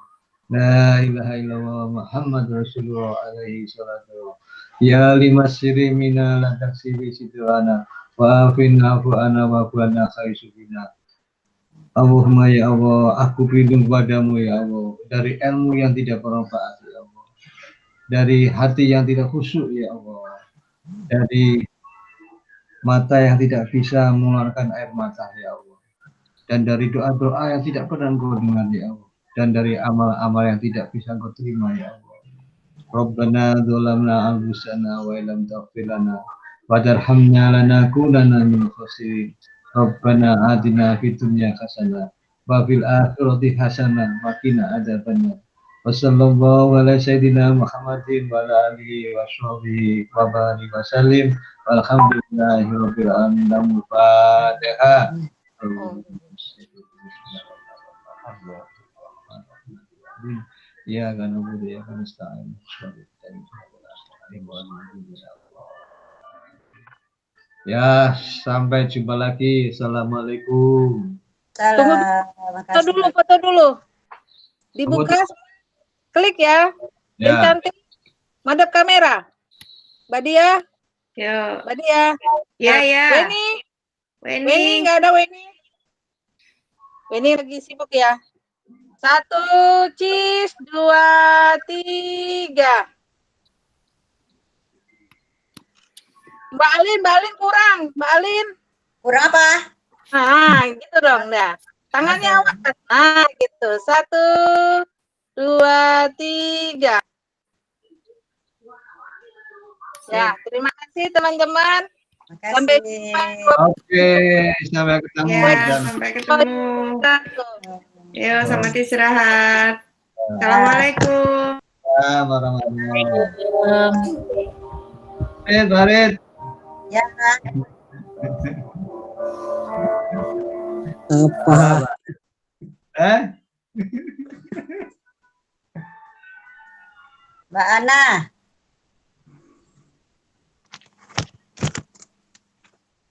la ilaha illallah Muhammad Rasulullah alaihi salatu ya limasiri mina la taksibi sidrana wa afinna fu'ana wa fu'ana khaisubina. Allahumma ya Allah, aku berlindung padamu ya Allah, dari ilmu yang tidak bermanfaat ya Allah, dari hati yang tidak khusyuk ya Allah, dari mata yang tidak bisa mengeluarkan air mata ya Allah, dan dari doa-doa yang tidak pernah Engkau dengar ya Allah, dan dari amal-amal yang tidak bisa Engkau terima ya Allah. Rabbana dzalamna anfusana wa illam taghfir lana wa tarhamna lanakunanna minal khasirin. Rabbana atina fid dunya hasanah wa fil akhirati hasanah wa qina adzabannar. Wa sallallahu ala sayyidina Muhammadin wa ala alihi wa sahbihi wa barik wa sallim. Walhamdulillahi rabbil alamin. Al-Fatihah. Ya kan Abu ya kan nasta'in. Ya, sampai jumpa lagi. Assalamualaikum. Tunggu, foto dulu. Dibuka, klik ya. Yang cantik. Madep kamera. Mbak Dia. Yo. Mbak Dia. Ya, ya. Weni, nggak ada Weni. Weni lagi sibuk ya. 1, cheese, 2, 3. Mbak Alin kurang. Mbak Alin. Kurang apa? Nah, gitu dong dah. Tangannya awas. Nah, gitu. 1, 2, 3. Ya, terima kasih teman-teman. Sampai jumpa. Oke, sampai ketemu. Ya, sampai ketemu. Yo, selamat istirahat. Assalamualaikum. Warahmatullahi wabarakatuh. Barit. Ya. Apa? Mbak Ana.